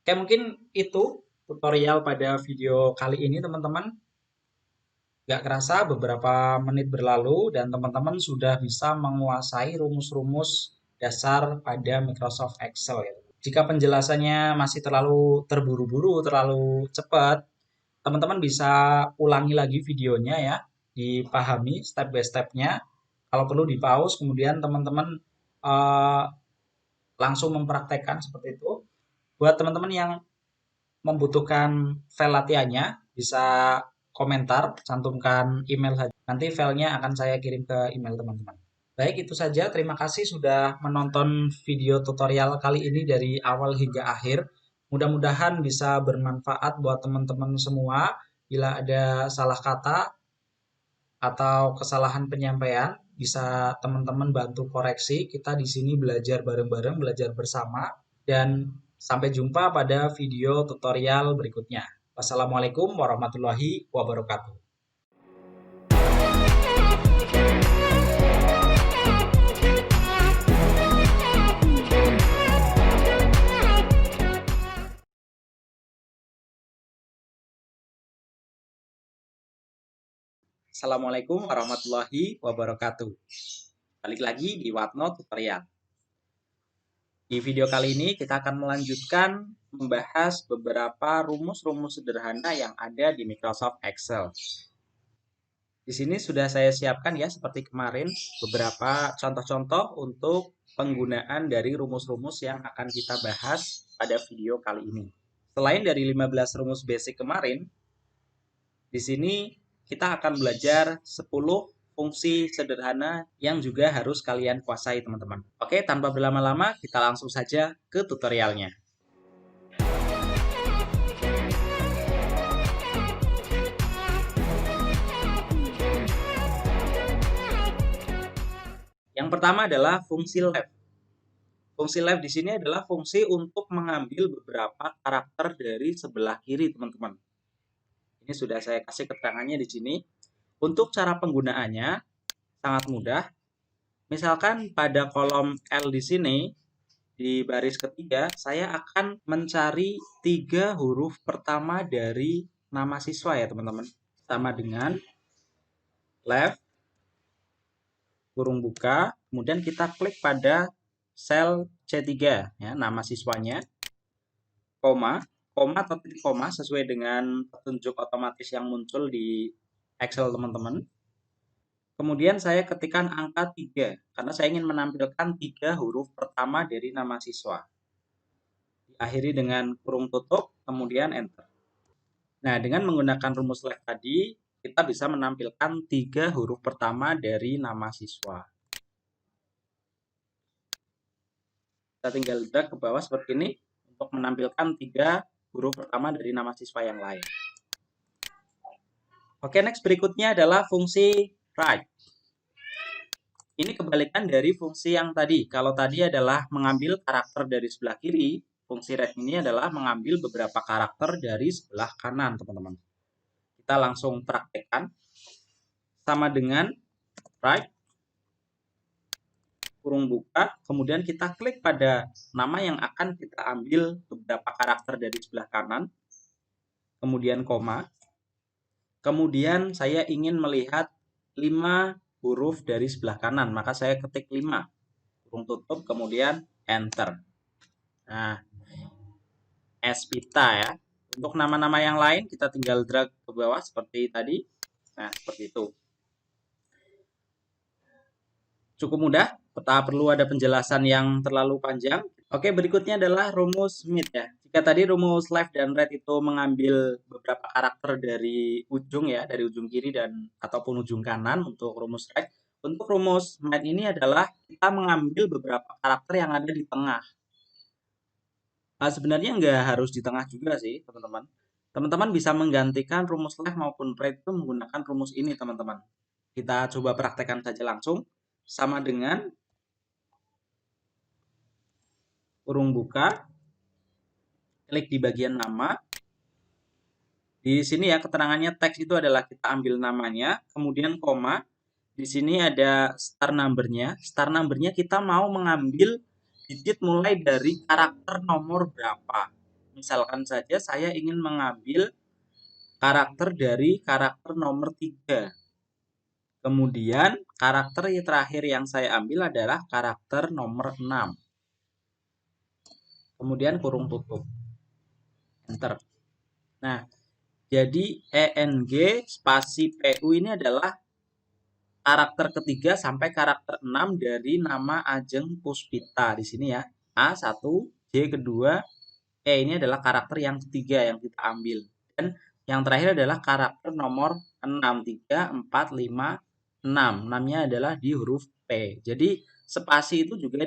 Oke, mungkin itu tutorial pada video kali ini, teman-teman. Gak kerasa beberapa menit berlalu dan teman-teman sudah bisa menguasai rumus-rumus dasar pada Microsoft Excel ya. Jika penjelasannya masih terlalu terburu-buru, terlalu cepat, teman-teman bisa ulangi lagi videonya ya, dipahami step by step-nya. Kalau perlu di pause, kemudian teman-teman langsung mempraktekkan seperti itu. Buat teman-teman yang membutuhkan file latihannya, bisa komentar, cantumkan email saja. Nanti filenya akan saya kirim ke email teman-teman. Baik, itu saja. Terima kasih sudah menonton video tutorial kali ini dari awal hingga akhir. Mudah-mudahan bisa bermanfaat buat teman-teman semua. Bila ada salah kata atau kesalahan penyampaian, bisa teman-teman bantu koreksi. Kita di sini belajar bareng-bareng, belajar bersama. Dan sampai jumpa pada video tutorial berikutnya. Wassalamualaikum warahmatullahi wabarakatuh. Assalamualaikum warahmatullahi wabarakatuh. Balik lagi di Watno Tutorial. Di video kali ini kita akan melanjutkan membahas beberapa rumus-rumus sederhana yang ada di Microsoft Excel. Di sini sudah saya siapkan ya seperti kemarin beberapa contoh-contoh untuk penggunaan dari rumus-rumus yang akan kita bahas pada video kali ini. Selain dari 15 rumus basic kemarin, di sini kita akan belajar 10 fungsi sederhana yang juga harus kalian kuasai teman-teman. Oke, tanpa berlama-lama kita langsung saja ke tutorialnya. Yang pertama adalah fungsi left. Fungsi left di sini adalah fungsi untuk mengambil beberapa karakter dari sebelah kiri, teman-teman. Ini sudah saya kasih keterangannya di sini. Untuk cara penggunaannya sangat mudah. Misalkan pada kolom L di sini, di baris ketiga, saya akan mencari 3 huruf pertama dari nama siswa ya teman-teman. Sama dengan left, kurung buka, kemudian kita klik pada sel C3, ya, nama siswanya, koma atau titik koma sesuai dengan petunjuk otomatis yang muncul di Excel teman-teman. Kemudian saya ketikkan angka 3, karena saya ingin menampilkan 3 huruf pertama dari nama siswa. Diakhiri dengan kurung tutup, kemudian enter. Nah, dengan menggunakan rumus left tadi, kita bisa menampilkan 3 huruf pertama dari nama siswa. Kita tinggal drag ke bawah seperti ini, untuk menampilkan 3 huruf pertama dari nama siswa yang lain. Oke, next berikutnya adalah fungsi right. Ini kebalikan dari fungsi yang tadi. Kalau tadi adalah mengambil karakter dari sebelah kiri, fungsi right ini adalah mengambil beberapa karakter dari sebelah kanan, teman-teman. Kita langsung praktekkan. Sama dengan right, kurung buka, kemudian kita klik pada nama yang akan kita ambil beberapa karakter dari sebelah kanan, kemudian koma. Kemudian saya ingin melihat 5 huruf dari sebelah kanan, maka saya ketik 5, kurung tutup, kemudian enter. Nah, Espita ya. Untuk nama-nama yang lain kita tinggal drag ke bawah seperti tadi. Nah, seperti itu. Cukup mudah, tak perlu ada penjelasan yang terlalu panjang. Oke, berikutnya adalah rumus mid ya. Jika tadi rumus left dan right itu mengambil beberapa karakter dari ujung ya, dari ujung kiri dan ataupun ujung kanan untuk rumus right. Untuk rumus mid ini adalah kita mengambil beberapa karakter yang ada di tengah. Nah, sebenarnya nggak harus di tengah juga sih, teman-teman. Teman-teman bisa menggantikan rumus left maupun right itu menggunakan rumus ini, teman-teman. Kita coba praktekkan saja langsung. Sama dengan kurung buka, klik di bagian nama. Di sini ya keterangannya teks itu adalah kita ambil namanya, kemudian koma. Di sini ada star number-nya. Star number-nya kita mau mengambil digit mulai dari karakter nomor berapa. Misalkan saja saya ingin mengambil karakter dari karakter nomor 3. Kemudian karakter yang terakhir yang saya ambil adalah karakter nomor 6. Kemudian kurung tutup. Enter. Nah, jadi ENG spasi PU ini adalah karakter ketiga sampai karakter 6 dari nama Ajeng Puspita di sini ya. A1, J kedua, E ini adalah karakter yang ketiga yang kita ambil. Dan yang terakhir adalah karakter nomor 6, 3, 4, 5, 6. 6-nya adalah di huruf P. Jadi spasi itu juga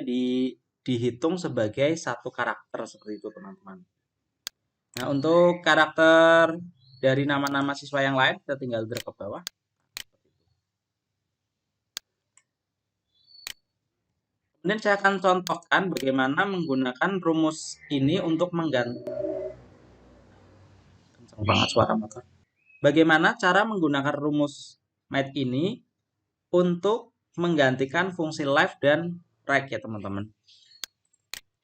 dihitung sebagai satu karakter seperti itu teman-teman. Nah, untuk karakter dari nama-nama siswa yang lain, kita tinggal drag ke bawah. Kemudian saya akan contohkan bagaimana menggunakan rumus ini untuk mengganti. Kencang banget suara motor. Bagaimana cara menggunakan rumus math ini untuk menggantikan fungsi left dan right ya teman-teman.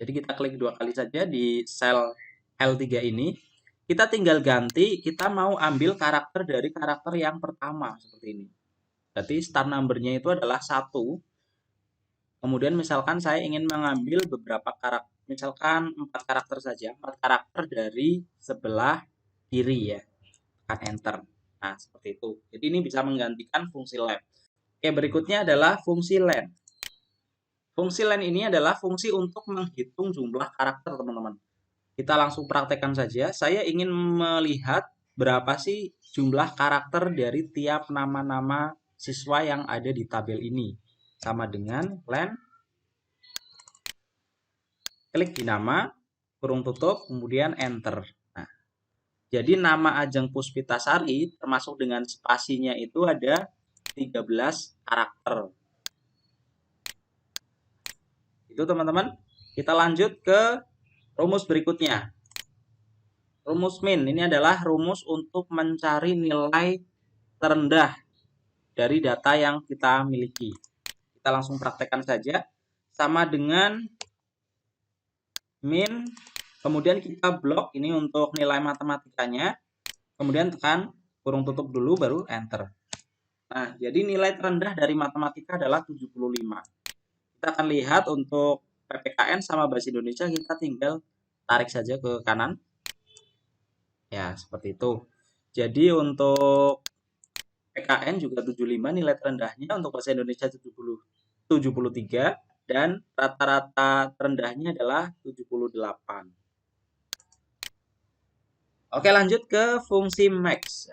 Jadi kita klik 2 kali saja di sel L3 ini. Kita tinggal ganti, kita mau ambil karakter dari karakter yang pertama seperti ini. Berarti start number-nya itu adalah 1. Kemudian misalkan saya ingin mengambil beberapa karakter, misalkan 4 karakter saja, 4 karakter dari sebelah kiri ya. Tekan enter. Nah, seperti itu. Jadi ini bisa menggantikan fungsi left. Oke, berikutnya adalah fungsi len. Fungsi len ini adalah fungsi untuk menghitung jumlah karakter, teman-teman. Kita langsung praktekkan saja. Saya ingin melihat berapa sih jumlah karakter dari tiap nama-nama siswa yang ada di tabel ini. Sama dengan len, klik di nama, kurung tutup, kemudian enter. Nah, jadi nama Ajeng Puspitasari termasuk dengan spasinya itu ada 13 karakter. Itu teman-teman. Kita lanjut ke rumus berikutnya. Rumus min ini adalah rumus untuk mencari nilai terendah dari data yang kita miliki. Kita langsung praktekkan saja. Sama dengan min, kemudian kita blok ini untuk nilai matematikanya. Kemudian tekan kurung tutup dulu baru enter. Nah, jadi nilai terendah dari matematika adalah 75. Kita akan lihat untuk PPKN sama Bahasa Indonesia kita tinggal tarik saja ke kanan. Ya, seperti itu. Jadi untuk PKN juga 75 nilai terendahnya, untuk Bahasa Indonesia 73 dan rata-rata terendahnya adalah 78. Oke, lanjut ke fungsi max.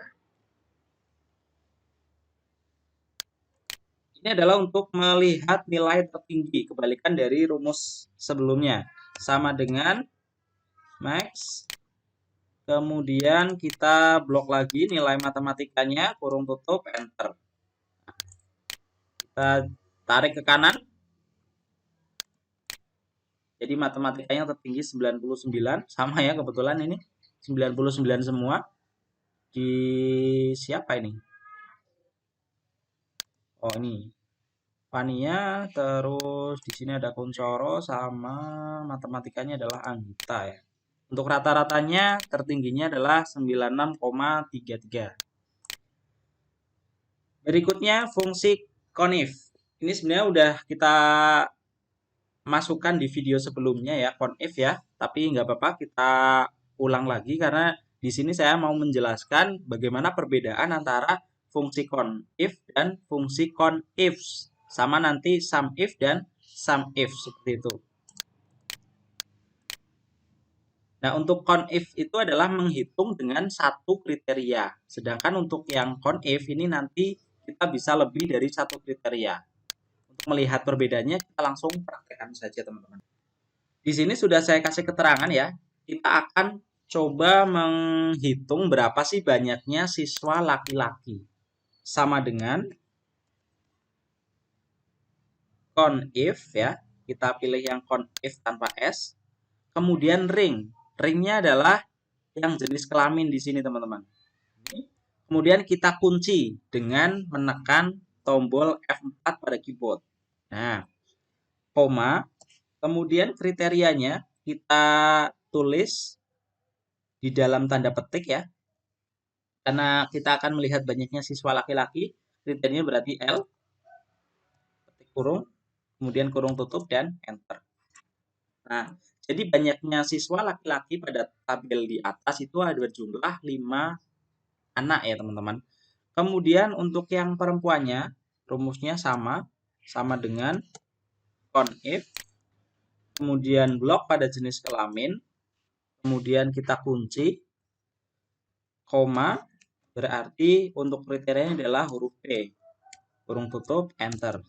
Ini adalah untuk melihat nilai tertinggi, kebalikan dari rumus sebelumnya. Sama dengan max. Kemudian kita blok lagi nilai matematikanya, kurung tutup, enter. Kita tarik ke kanan. Jadi matematikanya tertinggi 99, sama ya kebetulan ini 99 semua. Di siapa ini? Oh, ini. Fania, terus di sini ada Kuncoro sama matematikanya adalah Anggita ya. Untuk rata-ratanya tertingginya adalah 96,33. Berikutnya fungsi conif. Ini sebenarnya udah kita masukkan di video sebelumnya ya, conif ya. Tapi nggak apa-apa, kita ulang lagi karena di sini saya mau menjelaskan bagaimana perbedaan antara fungsi conif dan fungsi conifs. Sama nanti sumif dan sumif seperti itu. Nah, untuk conif itu adalah menghitung dengan satu kriteria. Sedangkan untuk yang conif ini nanti kita bisa lebih dari satu kriteria. Untuk melihat perbedaannya, kita langsung praktekkan saja, teman-teman. Di sini sudah saya kasih keterangan ya. Kita akan coba menghitung berapa sih banyaknya siswa laki-laki. Sama dengan conif ya. Kita pilih yang conif tanpa S. Kemudian ring. Ringnya adalah yang jenis kelamin di sini, teman-teman. Kemudian kita kunci dengan menekan tombol F4 pada keyboard. Nah, koma. Kemudian kriterianya kita tulis di dalam tanda petik ya. Karena kita akan melihat banyaknya siswa laki-laki, kriterianya berarti L, petik kurung, kemudian kurung tutup, dan enter. Nah, jadi banyaknya siswa laki-laki pada tabel di atas itu ada berjumlah 5 anak ya teman-teman. Kemudian untuk yang perempuannya, rumusnya sama dengan conif, kemudian blok pada jenis kelamin, kemudian kita kunci, koma, berarti untuk kriterianya adalah huruf P, kurung tutup, enter.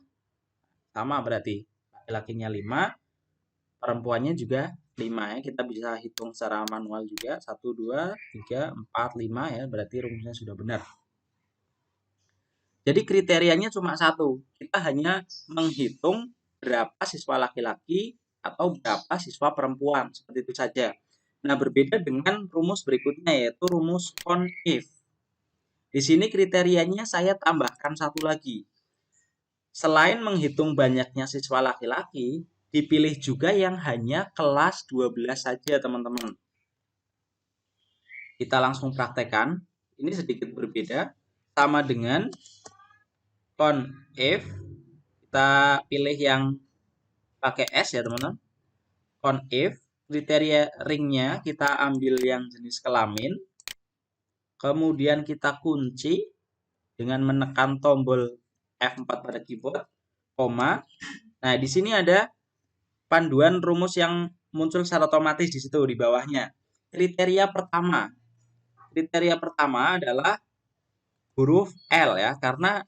Sama berarti, laki-lakinya 5, perempuannya juga 5 ya. Kita bisa hitung secara manual juga. 1, 2, 3, 4, 5 ya. Berarti rumusnya sudah benar. Jadi kriterianya cuma satu. Kita hanya menghitung berapa siswa laki-laki atau berapa siswa perempuan. Seperti itu saja. Nah, berbeda dengan rumus berikutnya yaitu rumus CONIF. Di sini kriterianya saya tambahkan satu lagi. Selain menghitung banyaknya siswa laki-laki, dipilih juga yang hanya kelas 12 saja, teman-teman. Kita langsung praktekkan. Ini sedikit berbeda. Sama dengan CONIF, kita pilih yang pakai S ya, teman-teman. CONIF, kriteria ringnya kita ambil yang jenis kelamin. Kemudian kita kunci dengan menekan tombol F4 pada keyboard, koma. Nah, di sini ada panduan rumus yang muncul secara otomatis di situ di bawahnya. Kriteria pertama adalah huruf L ya, karena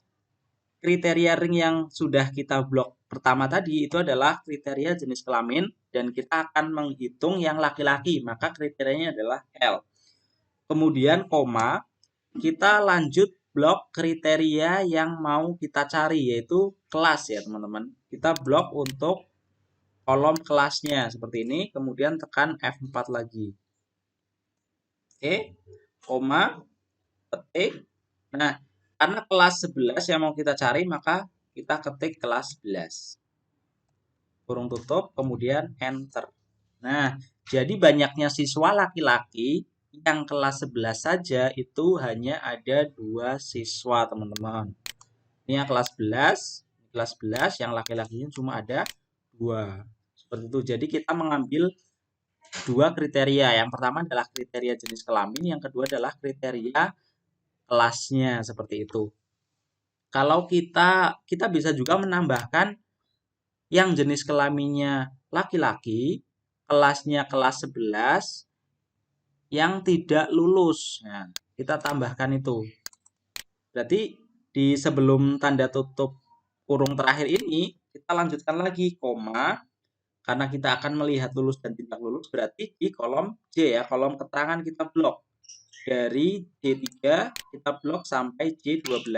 kriteria ring yang sudah kita blok pertama tadi itu adalah kriteria jenis kelamin dan kita akan menghitung yang laki-laki, maka kriterianya adalah L. Kemudian koma, kita lanjut blok kriteria yang mau kita cari yaitu kelas ya, teman-teman. Kita blok untuk kolom kelasnya seperti ini, kemudian tekan F4 lagi. Oke, koma, ketik. Nah, karena kelas 11 yang mau kita cari, maka kita ketik kelas 11. Kurung tutup, kemudian enter. Nah, jadi banyaknya siswa laki-laki yang kelas 11 saja itu hanya ada 2 siswa, teman-teman. Ini yang kelas 11, yang laki-lakinya cuma ada 2. Seperti itu. Jadi kita mengambil 2 kriteria. Yang pertama adalah kriteria jenis kelamin, yang kedua adalah kriteria kelasnya, seperti itu. Kalau kita bisa juga menambahkan yang jenis kelaminnya laki-laki, kelasnya kelas 11, yang tidak lulus. Nah, kita tambahkan itu. Berarti di sebelum tanda tutup kurung terakhir ini, kita lanjutkan lagi, koma. Karena kita akan melihat lulus dan tidak lulus, berarti di kolom J ya, kolom keterangan kita blok. Dari J3 kita blok sampai J12.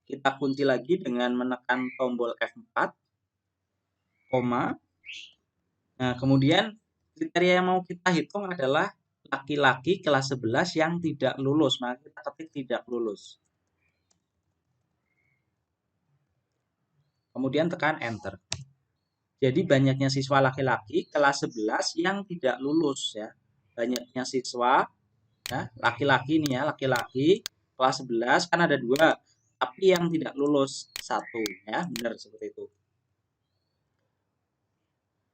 Kita kunci lagi dengan menekan tombol F4, koma. Nah, kemudian kriteria yang mau kita hitung adalah laki-laki kelas 11 yang tidak lulus. Maka kita ketik tidak lulus. Kemudian tekan enter. Jadi banyaknya siswa laki-laki kelas 11 yang tidak lulus ya. Banyaknya siswa ya, laki-laki nih ya, laki-laki kelas 11 kan ada 2, tapi yang tidak lulus 1 ya, benar seperti itu.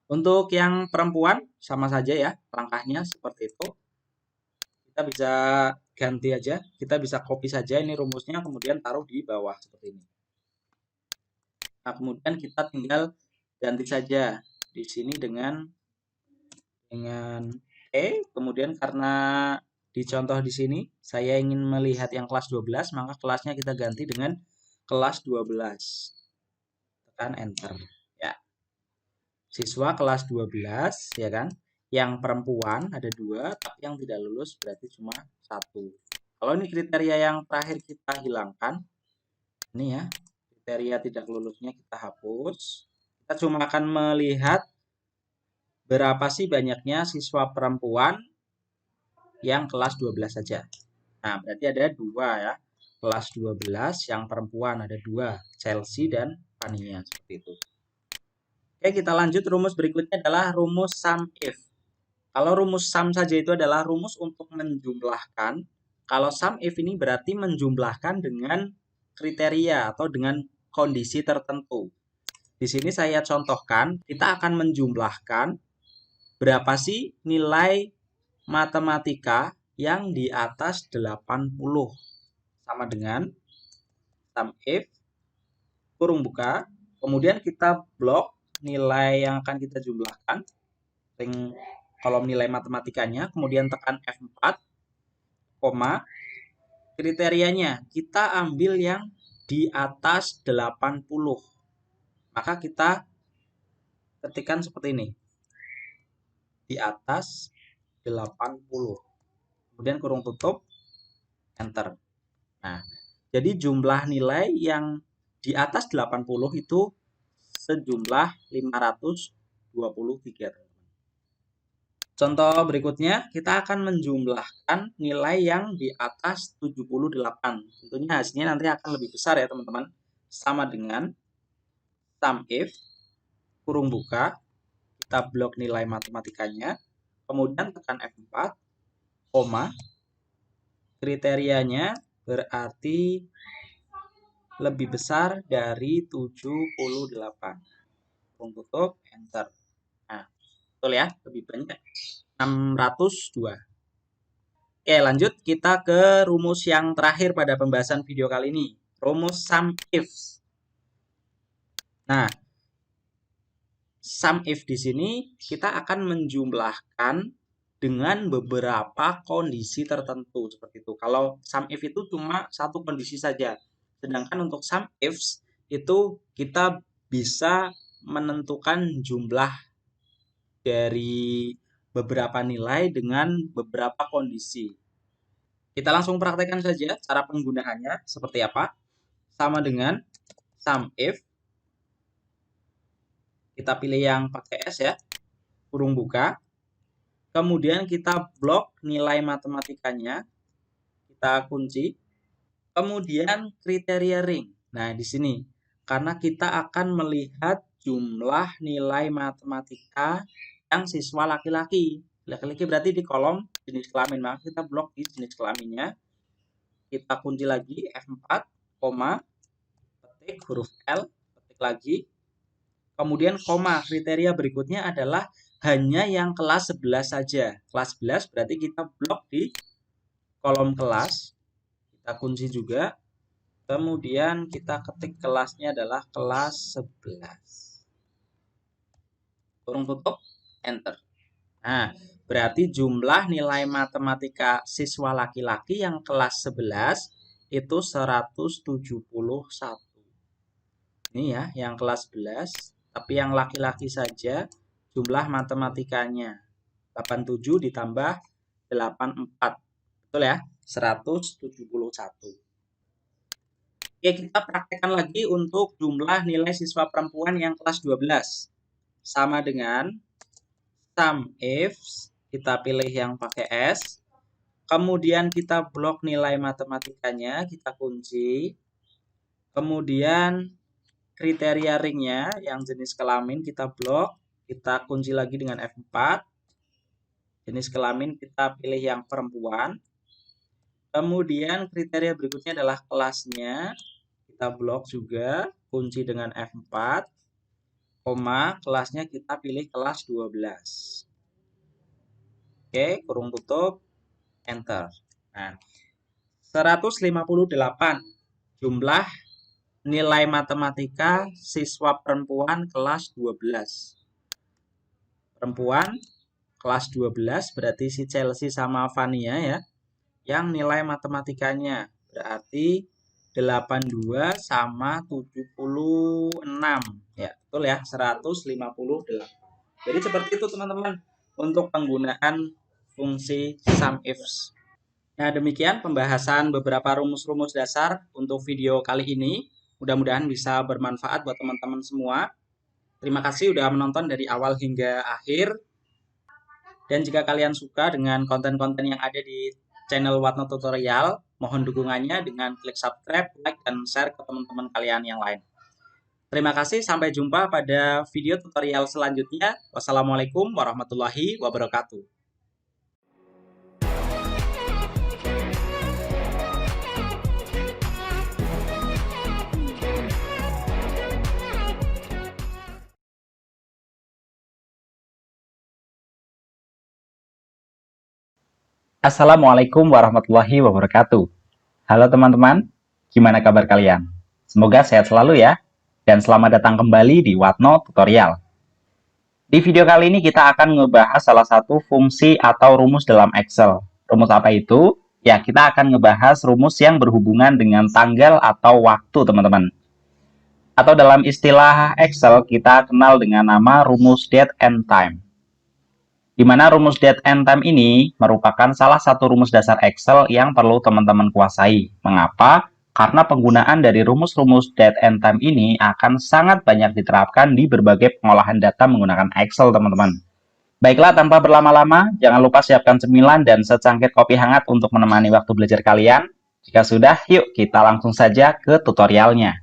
Untuk yang perempuan sama saja ya, langkahnya seperti itu. Kita bisa ganti aja, kita bisa copy saja ini rumusnya, kemudian taruh di bawah seperti ini. Nah, kemudian kita tinggal ganti saja di sini dengan kemudian karena di contoh di sini saya ingin melihat yang kelas 12, maka kelasnya kita ganti dengan kelas 12. Tekan enter ya. Siswa kelas 12 ya kan. Yang perempuan ada 2, tapi yang tidak lulus berarti cuma 1. Kalau ini kriteria yang terakhir kita hilangkan. Ini ya, kriteria tidak lulusnya kita hapus. Kita cuma akan melihat berapa sih banyaknya siswa perempuan yang kelas 12 saja. Nah, berarti ada 2 ya. Kelas 12 yang perempuan ada 2, Chelsea dan Fania seperti itu. Oke, kita lanjut. Rumus berikutnya adalah rumus sum if. Kalau rumus sum saja itu adalah rumus untuk menjumlahkan. Kalau sum if ini berarti menjumlahkan dengan kriteria atau dengan kondisi tertentu. Di sini saya contohkan, kita akan menjumlahkan berapa sih nilai matematika yang di atas 80. Sama dengan sum if, kurung buka, kemudian kita blok nilai yang akan kita jumlahkan, ring kolom nilai matematikanya, kemudian tekan F4, koma, kriterianya kita ambil yang di atas 80. Maka kita ketikkan seperti ini. di atas 80. Kemudian kurung tutup, enter. Nah, jadi jumlah nilai yang di atas 80 itu sejumlah 523. Contoh berikutnya, kita akan menjumlahkan nilai yang di atas 78. Tentunya hasilnya nanti akan lebih besar ya teman-teman. Sama dengan sum if, kurung buka, kita blok nilai matematikanya, kemudian tekan F4, koma, kriterianya berarti lebih besar dari 78. Kurung tutup, enter. Nah, betul ya, lebih banyak. 602. Oke, lanjut kita ke rumus yang terakhir pada pembahasan video kali ini. Rumus sum if. Nah, sum if di sini kita akan menjumlahkan dengan beberapa kondisi tertentu seperti itu. Kalau sum if itu cuma satu kondisi saja. Sedangkan untuk sum ifs itu kita bisa menentukan jumlah dari beberapa nilai dengan beberapa kondisi. Kita langsung praktekkan saja cara penggunaannya seperti apa. Sama dengan sum if. Kita pilih yang pakai S ya, kurung buka. Kemudian kita blok nilai matematikanya, kita kunci. Kemudian kriteria ring. Nah, di sini karena kita akan melihat jumlah nilai matematika yang siswa laki-laki. Laki-laki berarti di kolom jenis kelamin, maka kita blok di jenis kelaminnya. Kita kunci lagi F4, koma, petik huruf L, petik lagi. Kemudian koma, kriteria berikutnya adalah hanya yang kelas 11 saja. Kelas 11 berarti kita blok di kolom kelas. Kita kunci juga. Kemudian kita ketik kelasnya adalah kelas 11. Kurung tutup, enter. Nah, berarti jumlah nilai matematika siswa laki-laki yang kelas 11 itu 171. Ini ya, yang kelas 11. Tapi yang laki-laki saja jumlah matematikanya 87 ditambah 84. Betul ya? 171. Oke, kita praktekkan lagi untuk jumlah nilai siswa perempuan yang kelas 12. Sama dengan sum if, kita pilih yang pakai S. Kemudian kita blok nilai matematikanya, kita kunci. Kemudian kriteria ringnya yang jenis kelamin kita blok, kita kunci lagi dengan F4. Jenis kelamin kita pilih yang perempuan. Kemudian kriteria berikutnya adalah kelasnya, kita blok juga, kunci dengan F4, koma, kelasnya kita pilih kelas 12. Oke, kurung tutup, enter. Nah, 158 jumlah nilai matematika siswa perempuan kelas 12. Perempuan kelas 12 berarti si Chelsea sama Fania ya. Yang nilai matematikanya berarti 82 sama 76. Ya, betul ya, 158. Jadi seperti itu teman-teman untuk penggunaan fungsi sum ifs. Nah, demikian pembahasan beberapa rumus-rumus dasar untuk video kali ini. Mudah-mudahan bisa bermanfaat buat teman-teman semua. Terima kasih sudah menonton dari awal hingga akhir. Dan jika kalian suka dengan konten-konten yang ada di channel Watno Tutorial, mohon dukungannya dengan klik subscribe, like, dan share ke teman-teman kalian yang lain. Terima kasih, sampai jumpa pada video tutorial selanjutnya. Wassalamualaikum warahmatullahi wabarakatuh. Assalamualaikum warahmatullahi wabarakatuh. Halo teman-teman, gimana kabar kalian? Semoga sehat selalu ya, dan selamat datang kembali di Watno Tutorial. Di video kali ini kita akan ngebahas salah satu fungsi atau rumus dalam Excel. Rumus apa itu? Ya, kita akan ngebahas rumus yang berhubungan dengan tanggal atau waktu teman-teman. Atau dalam istilah Excel kita kenal dengan nama rumus date and time. Di mana rumus date and time ini merupakan salah satu rumus dasar Excel yang perlu teman-teman kuasai. Mengapa? Karena penggunaan dari rumus-rumus date and time ini akan sangat banyak diterapkan di berbagai pengolahan data menggunakan Excel, teman-teman. Baiklah, tanpa berlama-lama, jangan lupa siapkan cemilan dan secangkir kopi hangat untuk menemani waktu belajar kalian. Jika sudah, yuk kita langsung saja ke tutorialnya.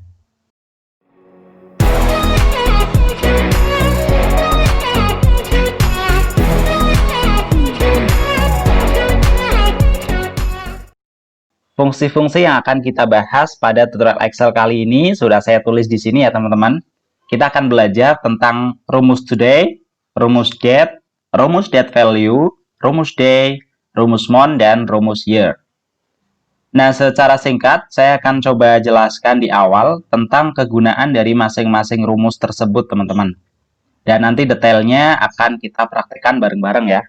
Fungsi-fungsi yang akan kita bahas pada tutorial Excel kali ini sudah saya tulis di sini ya teman-teman. Kita akan belajar tentang rumus today, rumus date value, rumus day, rumus month, dan rumus year. Nah, secara singkat saya akan coba jelaskan di awal tentang kegunaan dari masing-masing rumus tersebut teman-teman. Dan nanti detailnya akan kita praktekkan bareng-bareng ya.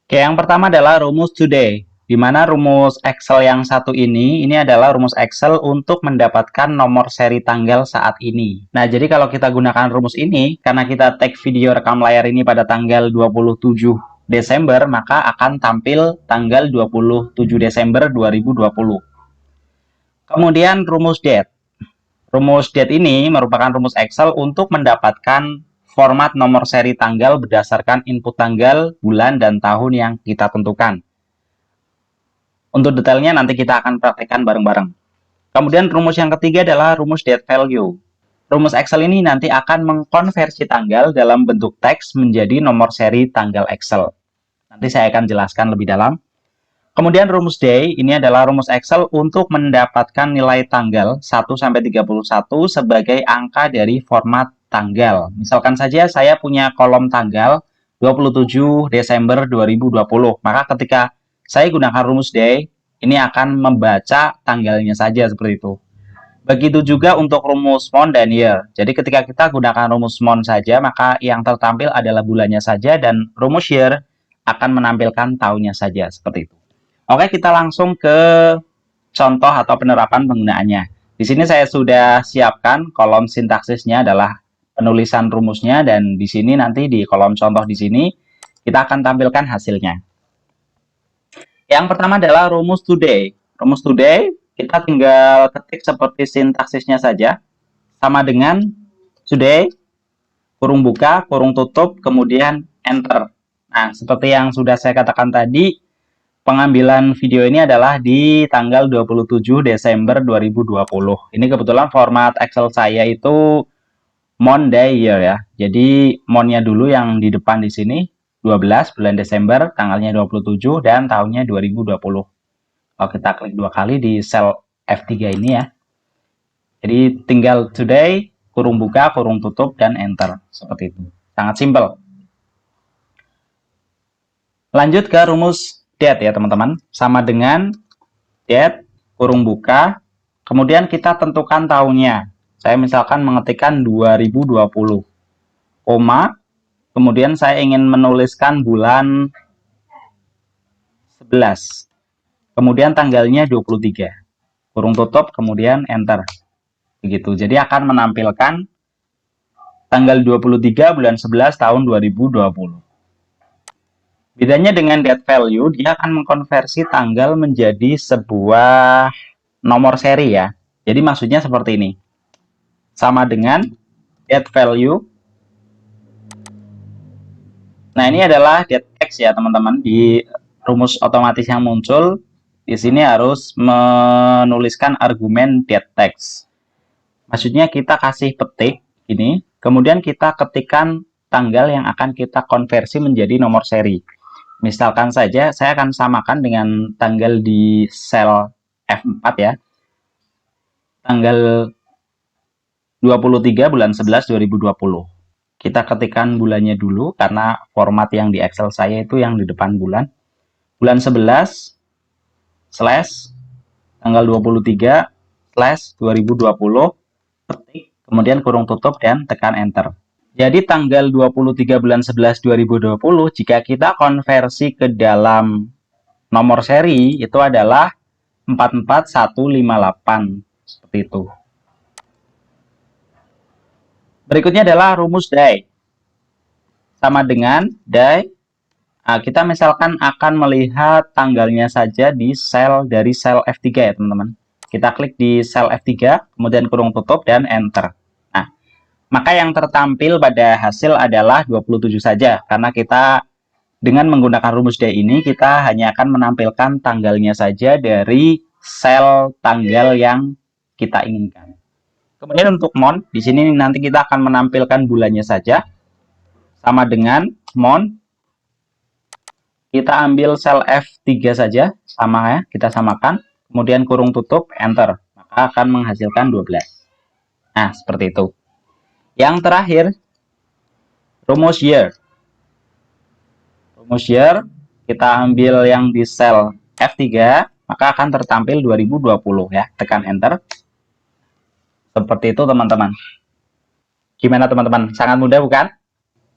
Oke, yang pertama adalah rumus today. Di mana rumus Excel yang satu ini adalah rumus Excel untuk mendapatkan nomor seri tanggal saat ini. Nah, jadi kalau kita gunakan rumus ini, karena kita take video rekam layar ini pada tanggal 27 Desember, maka akan tampil tanggal 27 Desember 2020. Kemudian rumus date. Rumus date ini merupakan rumus Excel untuk mendapatkan format nomor seri tanggal berdasarkan input tanggal, bulan, dan tahun yang kita tentukan. Untuk detailnya nanti kita akan praktekkan bareng-bareng. Kemudian rumus yang ketiga adalah rumus date value. Rumus Excel ini nanti akan mengkonversi tanggal dalam bentuk teks menjadi nomor seri tanggal Excel. Nanti saya akan jelaskan lebih dalam. Kemudian rumus day ini adalah rumus Excel untuk mendapatkan nilai tanggal 1-31 sebagai angka dari format tanggal. Misalkan saja saya punya kolom tanggal 27 Desember 2020. Maka ketika saya gunakan rumus day, ini akan membaca tanggalnya saja seperti itu. Begitu juga untuk rumus month dan year. Jadi ketika kita gunakan rumus month saja, maka yang tertampil adalah bulannya saja, dan rumus year akan menampilkan tahunnya saja, seperti itu. Oke, kita langsung ke contoh atau penerapan penggunaannya. Di sini saya sudah siapkan kolom sintaksisnya adalah penulisan rumusnya, dan di sini nanti di kolom contoh di sini kita akan tampilkan hasilnya. Yang pertama adalah rumus today. Rumus today kita tinggal ketik seperti sintaksisnya saja. Sama dengan today, kurung buka, kurung tutup, kemudian enter. Nah, seperti yang sudah saya katakan tadi, pengambilan video ini adalah di tanggal 27 Desember 2020. Ini kebetulan format Excel saya itu month, day, year ya. Jadi month-nya dulu yang di depan di sini. 12 bulan Desember, tanggalnya 27, dan tahunnya 2020. Kalau kita klik dua kali di sel F3 ini ya. Jadi tinggal today, kurung buka, kurung tutup, dan enter. Seperti itu. Sangat simpel. Lanjut ke rumus date ya teman-teman. Sama dengan date, kurung buka, kemudian kita tentukan tahunnya. Saya misalkan mengetikkan 2020, koma, kemudian saya ingin menuliskan bulan 11. Kemudian tanggalnya 23. Kurung tutup, kemudian enter. Begitu. Jadi akan menampilkan tanggal 23 bulan 11 tahun 2020. Bedanya dengan date value, dia akan mengkonversi tanggal menjadi sebuah nomor seri ya. Jadi maksudnya seperti ini. Sama dengan date value. Nah, ini adalah date text ya, teman-teman. Di rumus otomatis yang muncul, di sini harus menuliskan argumen date text. Maksudnya kita kasih petik ini, kemudian kita ketikkan tanggal yang akan kita konversi menjadi nomor seri. Misalkan saja, saya akan samakan dengan tanggal di sel F4 ya. Tanggal 23 bulan 11 2020. Kita ketikkan bulannya dulu, karena format yang di Excel saya itu yang di depan bulan. Bulan 11, slash, tanggal 23, slash, 2020, petik, kemudian kurung tutup, dan tekan enter. Jadi tanggal 23 bulan 11 2020, jika kita konversi ke dalam nomor seri, itu adalah 44158. Seperti itu. Berikutnya adalah rumus day. Sama dengan day, Kita misalkan akan melihat tanggalnya saja di dari sel F3 ya teman-teman. Kita klik di sel F3, kemudian kurung tutup dan enter. Nah, maka yang tertampil pada hasil adalah 27 saja, karena kita dengan menggunakan rumus D ini, kita hanya akan menampilkan tanggalnya saja dari sel tanggal yang kita inginkan. Kemudian untuk month, di sini nanti kita akan menampilkan bulannya saja, sama dengan month. Kita ambil sel F3 saja, sama ya, kita samakan, kemudian kurung tutup, enter, maka akan menghasilkan 12. Nah, seperti itu. Yang terakhir, rumus year. Rumus year, kita ambil yang di sel F3, maka akan tertampil 2020 ya, tekan enter. Seperti itu teman-teman. Gimana teman-teman? Sangat mudah bukan?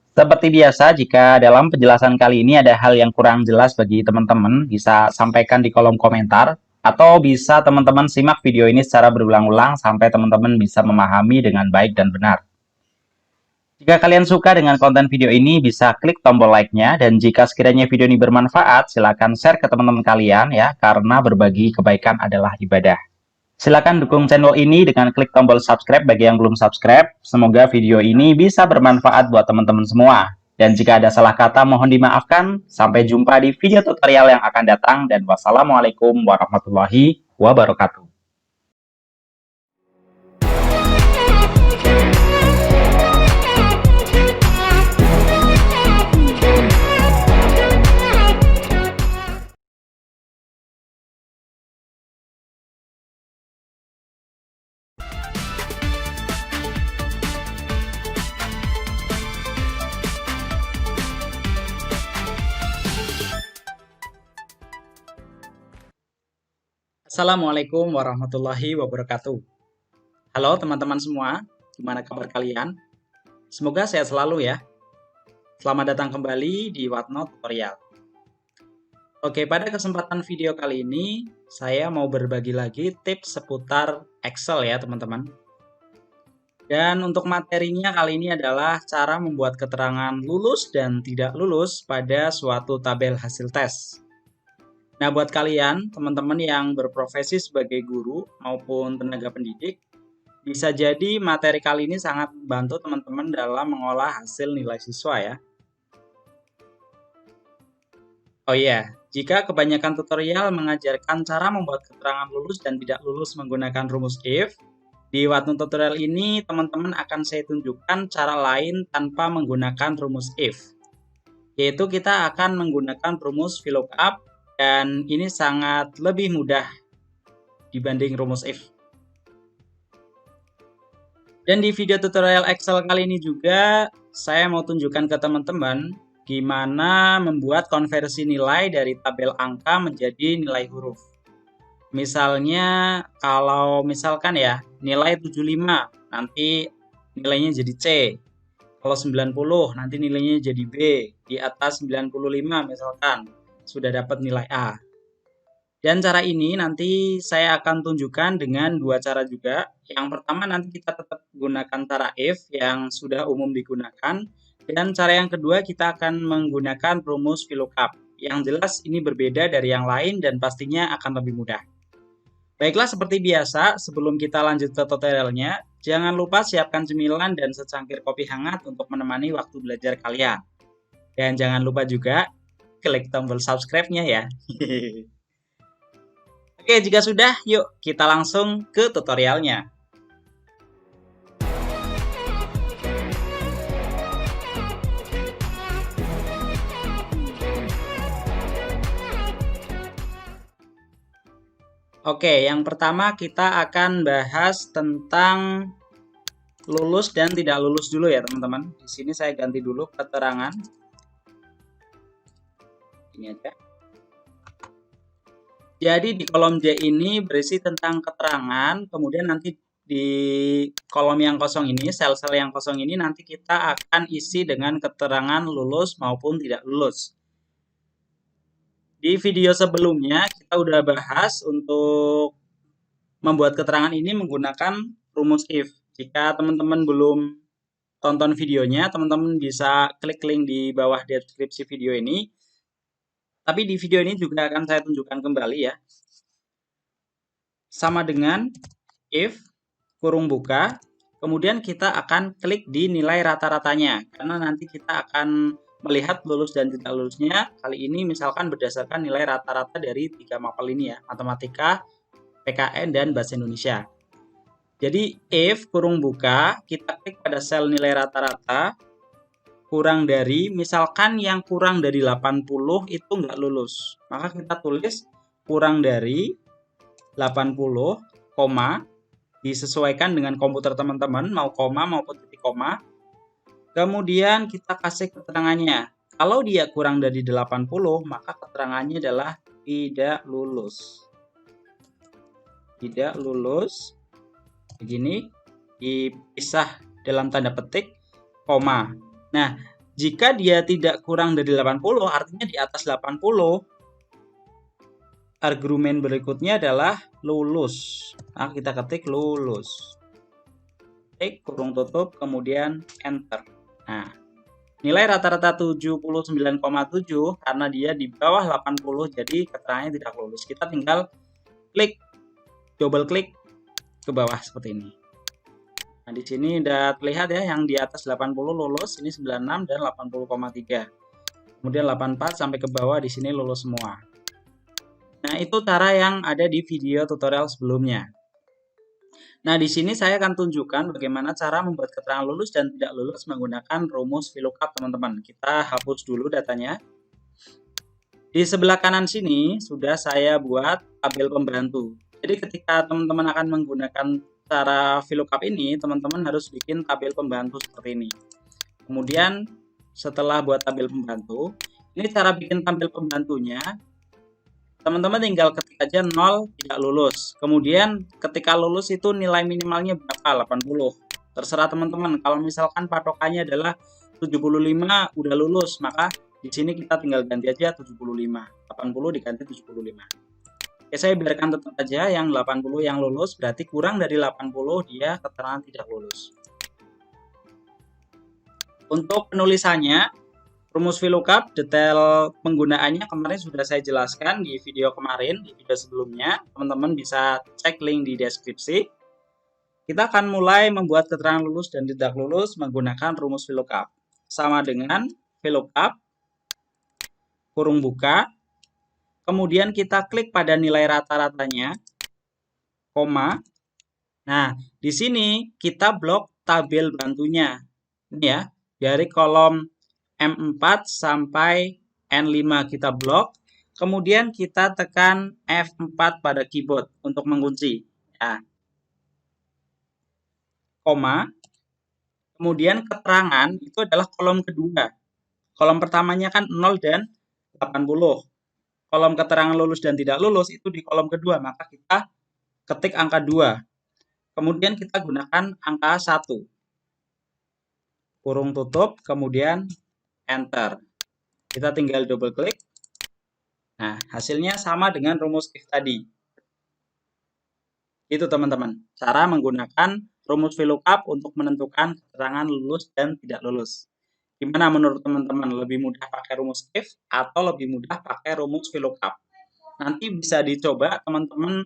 Seperti biasa, jika dalam penjelasan kali ini ada hal yang kurang jelas bagi teman-teman, bisa sampaikan di kolom komentar, atau bisa teman-teman simak video ini secara berulang-ulang sampai teman-teman bisa memahami dengan baik dan benar. Jika kalian suka dengan konten video ini, bisa klik tombol like-nya, dan jika sekiranya video ini bermanfaat, silakan share ke teman-teman kalian ya, karena berbagi kebaikan adalah ibadah. Silakan dukung channel ini dengan klik tombol subscribe bagi yang belum subscribe. Semoga video ini bisa bermanfaat buat teman-teman semua. Dan jika ada salah kata mohon dimaafkan. Sampai jumpa di video tutorial yang akan datang dan wassalamualaikum warahmatullahi wabarakatuh. Assalamualaikum warahmatullahi wabarakatuh. Halo teman-teman semua, gimana kabar kalian? Semoga sehat selalu ya. Selamat datang kembali di Watno Tutorial. Oke, pada kesempatan video kali ini, saya mau berbagi lagi tips seputar Excel ya teman-teman. Dan untuk materinya kali ini adalah cara membuat keterangan lulus dan tidak lulus pada suatu tabel hasil tes. Nah, buat kalian, teman-teman yang berprofesi sebagai guru maupun tenaga pendidik, bisa jadi materi kali ini sangat membantu teman-teman dalam mengolah hasil nilai siswa ya. Oh iya, jika kebanyakan tutorial mengajarkan cara membuat keterangan lulus dan tidak lulus menggunakan rumus if, di Watno tutorial ini teman-teman akan saya tunjukkan cara lain tanpa menggunakan rumus if. Yaitu kita akan menggunakan rumus VLOOKUP, dan ini sangat lebih mudah dibanding rumus if. Dan di video tutorial Excel kali ini juga saya mau tunjukkan ke teman-teman gimana membuat konversi nilai dari tabel angka menjadi nilai huruf. Misalnya kalau misalkan ya nilai 75 nanti nilainya jadi C. Kalau 90 nanti nilainya jadi B. Di atas 95 misalkan sudah dapat nilai A. Dan cara ini nanti saya akan tunjukkan dengan dua cara juga. Yang pertama nanti kita tetap gunakan cara if yang sudah umum digunakan. Dan cara yang kedua kita akan menggunakan rumus VLOOKUP. Yang jelas ini berbeda dari yang lain dan pastinya akan lebih mudah. Baiklah, seperti biasa, sebelum kita lanjut ke tutorialnya, jangan lupa siapkan cemilan dan secangkir kopi hangat untuk menemani waktu belajar kalian. Dan jangan lupa juga klik tombol subscribe-nya ya. Oke, jika sudah, yuk kita langsung ke tutorialnya. Oke, yang pertama kita akan bahas tentang lulus dan tidak lulus dulu ya teman-teman. Di sini saya ganti dulu keterangan. Ini aja. Jadi di kolom D ini berisi tentang keterangan, kemudian nanti di kolom yang kosong ini, sel-sel yang kosong ini nanti kita akan isi dengan keterangan lulus maupun tidak lulus. Di video sebelumnya kita udah bahas untuk membuat keterangan ini menggunakan rumus if. Jika teman-teman belum tonton videonya, teman-teman bisa klik link di bawah deskripsi video ini. Tapi di video ini juga akan saya tunjukkan kembali ya. Sama dengan if kurung buka, kemudian kita akan klik di nilai rata-ratanya, karena nanti kita akan melihat lulus dan tidak lulusnya. Kali ini misalkan berdasarkan nilai rata-rata dari 3 mapel ini ya, matematika, PKN, dan bahasa Indonesia. Jadi if kurung buka, kita klik pada sel nilai rata-rata, kurang dari, misalkan yang kurang dari 80 itu nggak lulus. Maka kita tulis kurang dari 80, koma, disesuaikan dengan komputer teman-teman, mau koma maupun titik koma. Kemudian kita kasih keterangannya. Kalau dia kurang dari 80, maka keterangannya adalah tidak lulus. Tidak lulus. Begini, dipisah dalam tanda petik, koma. Nah, jika dia tidak kurang dari 80, artinya di atas 80, argumen berikutnya adalah lulus. Nah, kita ketik lulus. Ketik, kurung tutup, kemudian enter. Nah, nilai rata-rata 79,7 karena dia di bawah 80, jadi keterangannya tidak lulus. Kita tinggal klik, double klik ke bawah seperti ini. Nah, di sini udah terlihat ya, yang di atas 80 lulus, ini 96 dan 80,3. Kemudian 84 sampai ke bawah di sini lulus semua. Nah, itu cara yang ada di video tutorial sebelumnya. Nah, di sini saya akan tunjukkan bagaimana cara membuat keterangan lulus dan tidak lulus menggunakan rumus VLOOKUP, teman-teman. Kita hapus dulu datanya. Di sebelah kanan sini sudah saya buat tabel pembantu. Jadi ketika teman-teman akan menggunakan cara VLOOKUP ini, teman-teman harus bikin tabel pembantu seperti ini. Kemudian setelah buat tabel pembantu, ini cara bikin tabel pembantunya. Teman-teman tinggal ketik aja 0 tidak lulus. Kemudian ketika lulus itu nilai minimalnya berapa? 80. Terserah teman-teman. Kalau misalkan patokannya adalah 75 udah lulus, maka di sini kita tinggal ganti aja 75. 80 diganti 75. Oke, saya biarkan tetap aja yang 80 yang lulus, berarti kurang dari 80 dia keterangan tidak lulus. Untuk penulisannya, rumus VLOOKUP, detail penggunaannya kemarin sudah saya jelaskan di video kemarin, di video sebelumnya. Teman-teman bisa cek link di deskripsi. Kita akan mulai membuat keterangan lulus dan tidak lulus menggunakan rumus VLOOKUP. Sama dengan VLOOKUP, kurung buka, kemudian kita klik pada nilai rata-ratanya, koma. Nah, di sini kita blok tabel bantunya. Ini ya, dari kolom M4 sampai N5 kita blok. Kemudian kita tekan F4 pada keyboard untuk mengunci. Ya. Koma. Kemudian keterangan itu adalah kolom kedua. Kolom pertamanya kan 0 dan 80. Kolom keterangan lulus dan tidak lulus itu di kolom kedua, maka kita ketik angka 2. Kemudian kita gunakan angka 1. Kurung tutup, kemudian enter. Kita tinggal double klik. Nah, hasilnya sama dengan rumus if tadi. Itu teman-teman, cara menggunakan rumus VLOOKUP untuk menentukan keterangan lulus dan tidak lulus. Gimana menurut teman-teman, lebih mudah pakai rumus if atau lebih mudah pakai rumus VLOOKUP? Nanti bisa dicoba teman-teman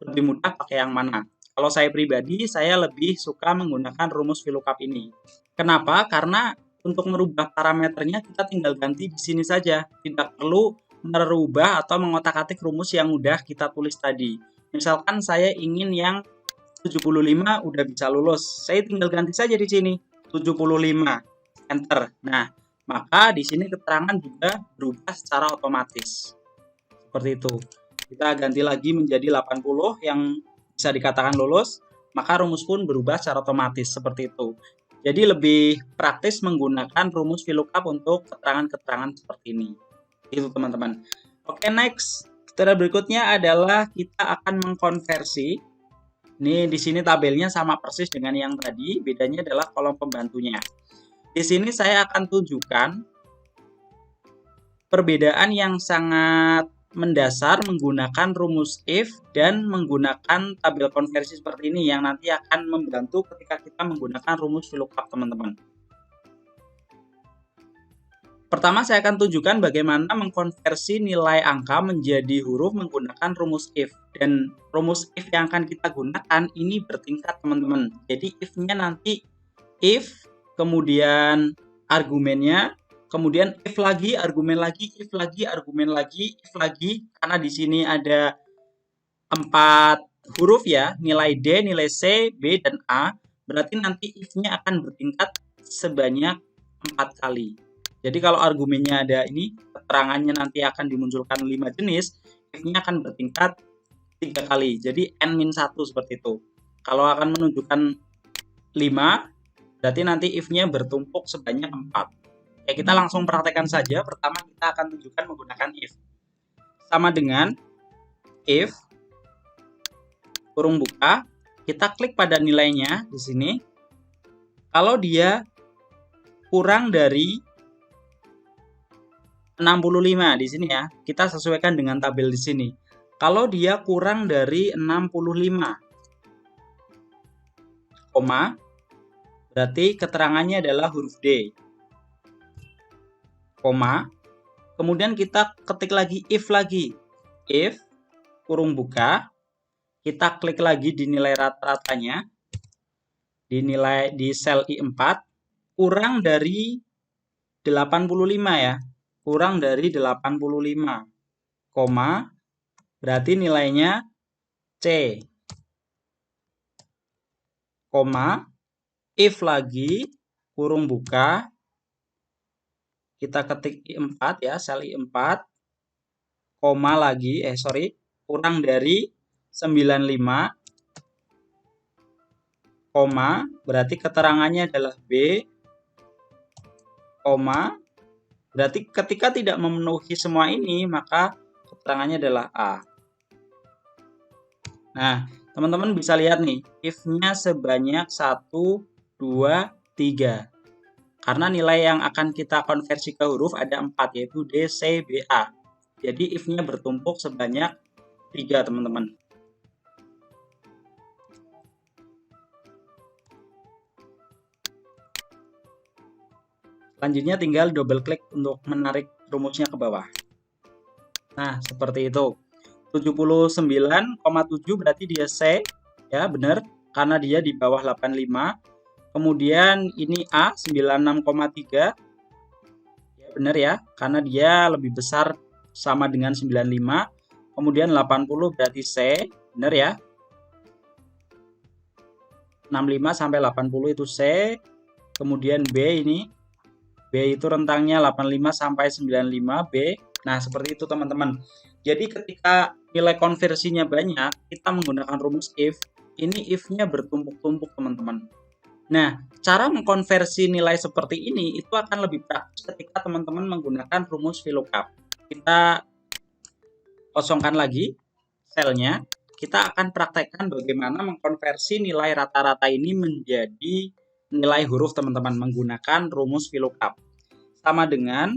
lebih mudah pakai yang mana. Kalau saya pribadi, saya lebih suka menggunakan rumus VLOOKUP ini. Kenapa? Karena untuk merubah parameternya kita tinggal ganti di sini saja. Tidak perlu merubah atau mengotak-atik rumus yang udah kita tulis tadi. Misalkan saya ingin yang 75 udah bisa lulus. Saya tinggal ganti saja di sini 75. Enter. Nah, maka di sini keterangan juga berubah secara otomatis. Seperti itu. Kita ganti lagi menjadi 80 yang bisa dikatakan lulus, maka rumus pun berubah secara otomatis seperti itu. Jadi lebih praktis menggunakan rumus VLOOKUP untuk keterangan-keterangan seperti ini. Itu teman-teman. Oke, next. Tutorial berikutnya adalah kita akan mengkonversi. Ini di sini tabelnya sama persis dengan yang tadi, bedanya adalah kolom pembantunya. Di sini saya akan tunjukkan perbedaan yang sangat mendasar menggunakan rumus if dan menggunakan tabel konversi seperti ini yang nanti akan membantu ketika kita menggunakan rumus VLOOKUP, teman-teman. Pertama, saya akan tunjukkan bagaimana mengkonversi nilai angka menjadi huruf menggunakan rumus if. Dan rumus if yang akan kita gunakan ini bertingkat, teman-teman. Jadi if-nya nanti if, kemudian argumennya, kemudian if lagi, argumen lagi, if lagi, argumen lagi, if lagi. Karena di sini ada 4 huruf ya, nilai D, nilai C, B, dan A. Berarti nanti if-nya akan bertingkat sebanyak 4 kali. Jadi kalau argumennya ada ini, keterangannya nanti akan dimunculkan 5 jenis, if-nya akan bertingkat 3 kali. Jadi n-1 seperti itu. Kalau akan menunjukkan 5, berarti nanti if-nya bertumpuk sebanyak 4. Oke, kita langsung praktekkan saja. Pertama kita akan tunjukkan menggunakan if. Sama dengan if, kurung buka, kita klik pada nilainya di sini. Kalau dia kurang dari 65 di sini ya, kita sesuaikan dengan tabel di sini. Kalau dia kurang dari 65, koma, berarti keterangannya adalah huruf D. Koma, kemudian kita ketik lagi if lagi. If, kurung buka, kita klik lagi di nilai rata-ratanya, di sel I4, kurang dari 85 ya. Kurang dari 85, koma, berarti nilainya C, koma, if lagi, kurung buka, kita ketik I4 ya, sel I4, koma lagi, kurang dari 95, koma, berarti keterangannya adalah B, koma, berarti ketika tidak memenuhi semua ini, maka keterangannya adalah A. Nah, teman-teman bisa lihat nih, if-nya sebanyak 1, 2, 3. Karena nilai yang akan kita konversi ke huruf ada 4, yaitu D, C, B, A. Jadi if-nya bertumpuk sebanyak 3, teman-teman. Selanjutnya tinggal double klik untuk menarik rumusnya ke bawah. Nah, seperti itu. 79,7 berarti dia C, ya benar, karena dia di bawah 85. Kemudian ini A, 96,3, ya benar ya, karena dia lebih besar sama dengan 95. Kemudian 80 berarti C, benar ya. 65 sampai 80 itu C. Kemudian B ini, B itu rentangnya 85 sampai 95, B. Nah, seperti itu teman-teman. Jadi ketika nilai konversinya banyak, kita menggunakan rumus if. Ini if-nya bertumpuk-tumpuk teman-teman. Nah, cara mengkonversi nilai seperti ini itu akan lebih praktis ketika teman-teman menggunakan rumus VLOOKUP. Kita kosongkan lagi selnya. Kita akan praktekkan bagaimana mengkonversi nilai rata-rata ini menjadi nilai huruf teman-teman menggunakan rumus VLOOKUP. Sama dengan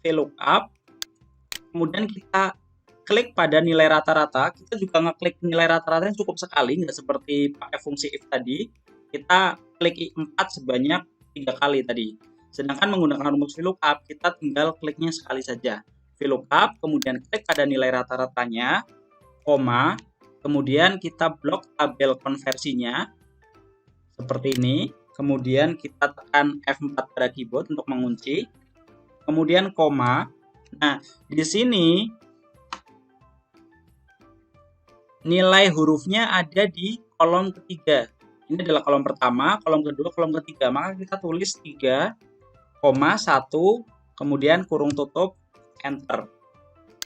VLOOKUP, kemudian kita klik pada nilai rata-rata. Kita juga ngeklik nilai rata-rata yang cukup sekali, nggak seperti pakai fungsi if tadi. Kita klik I4 sebanyak 3 kali tadi. Sedangkan menggunakan rumus VLOOKUP, kita tinggal kliknya sekali saja. VLOOKUP, kemudian klik pada nilai rata-ratanya, koma, kemudian kita blok tabel konversinya seperti ini. Kemudian kita tekan F4 pada keyboard untuk mengunci. Kemudian koma. Nah, di sini nilai hurufnya ada di kolom ketiga. Ini adalah kolom pertama, kolom kedua, kolom ketiga. Maka kita tulis 3, 1, kemudian kurung tutup, enter.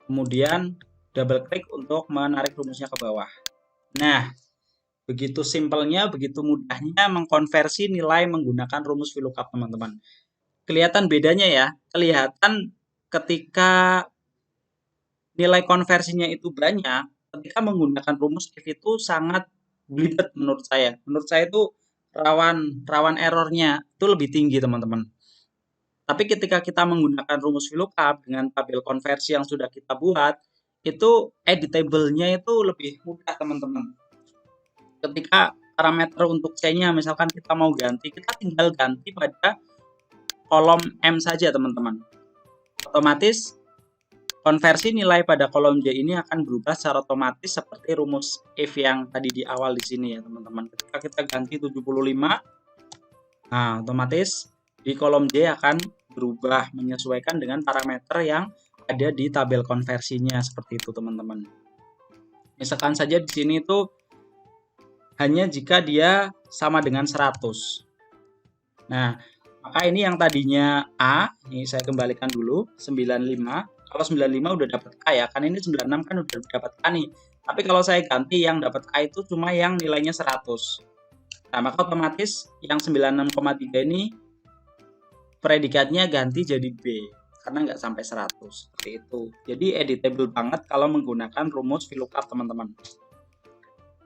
Kemudian double klik untuk menarik rumusnya ke bawah. Nah, begitu simpelnya, begitu mudahnya mengkonversi nilai menggunakan rumus VLOOKUP, teman-teman. Kelihatan bedanya ya, kelihatan ketika nilai konversinya itu banyak, ketika menggunakan rumus if itu sangat belibet menurut saya. Menurut saya itu rawan errornya itu lebih tinggi, teman-teman. Tapi ketika kita menggunakan rumus VLOOKUP dengan tabel konversi yang sudah kita buat, itu editable-nya itu lebih mudah, teman-teman. Ketika parameter untuk C-nya misalkan kita mau ganti, kita tinggal ganti pada kolom M saja, teman-teman. otomatis konversi nilai pada kolom J ini akan berubah secara otomatis seperti rumus if yang tadi di awal di sini ya teman-teman. Ketika kita ganti 75, nah otomatis di kolom J akan berubah menyesuaikan dengan parameter yang ada di tabel konversinya seperti itu teman-teman. Misalkan saja di sini itu hanya jika dia sama dengan 100. Nah, maka ini yang tadinya A, ini saya kembalikan dulu, 95. Kalau 95 udah dapat A ya, kan ini 96 kan udah dapat A nih. Tapi kalau saya ganti yang dapat A itu cuma yang nilainya 100. Nah, maka otomatis yang 96,3 ini predikatnya ganti jadi B, karena nggak sampai 100, seperti itu. Jadi editable banget kalau menggunakan rumus VLOOKUP teman-teman.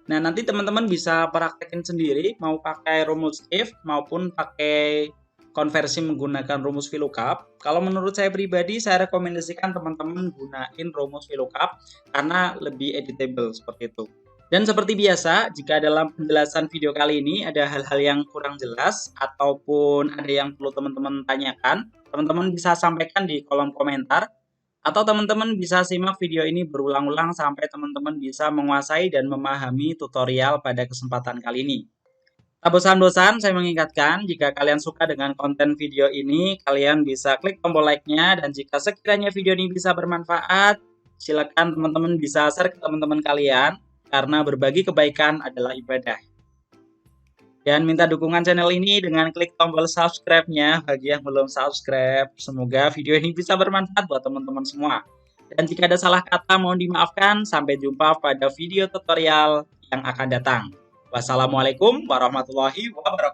Nah, nanti teman-teman bisa praktekin sendiri, mau pakai rumus if maupun pakai konversi menggunakan rumus VLOOKUP. Kalau menurut saya pribadi, saya rekomendasikan teman-teman gunain rumus VLOOKUP karena lebih editable seperti itu. Dan seperti biasa, jika dalam penjelasan video kali ini ada hal-hal yang kurang jelas ataupun ada yang perlu teman-teman tanyakan, teman-teman bisa sampaikan di kolom komentar. Atau teman-teman bisa simak video ini berulang-ulang sampai teman-teman bisa menguasai dan memahami tutorial pada kesempatan kali ini. Tak bosan-bosan, saya mengingatkan jika kalian suka dengan konten video ini, kalian bisa klik tombol like-nya, dan jika sekiranya video ini bisa bermanfaat, silakan teman-teman bisa share ke teman-teman kalian, karena berbagi kebaikan adalah ibadah. Dan minta dukungan channel ini dengan klik tombol subscribe-nya bagi yang belum subscribe. Semoga video ini bisa bermanfaat buat teman-teman semua. Dan jika ada salah kata mohon dimaafkan. Sampai jumpa pada video tutorial yang akan datang. Wassalamualaikum warahmatullahi wabarakatuh.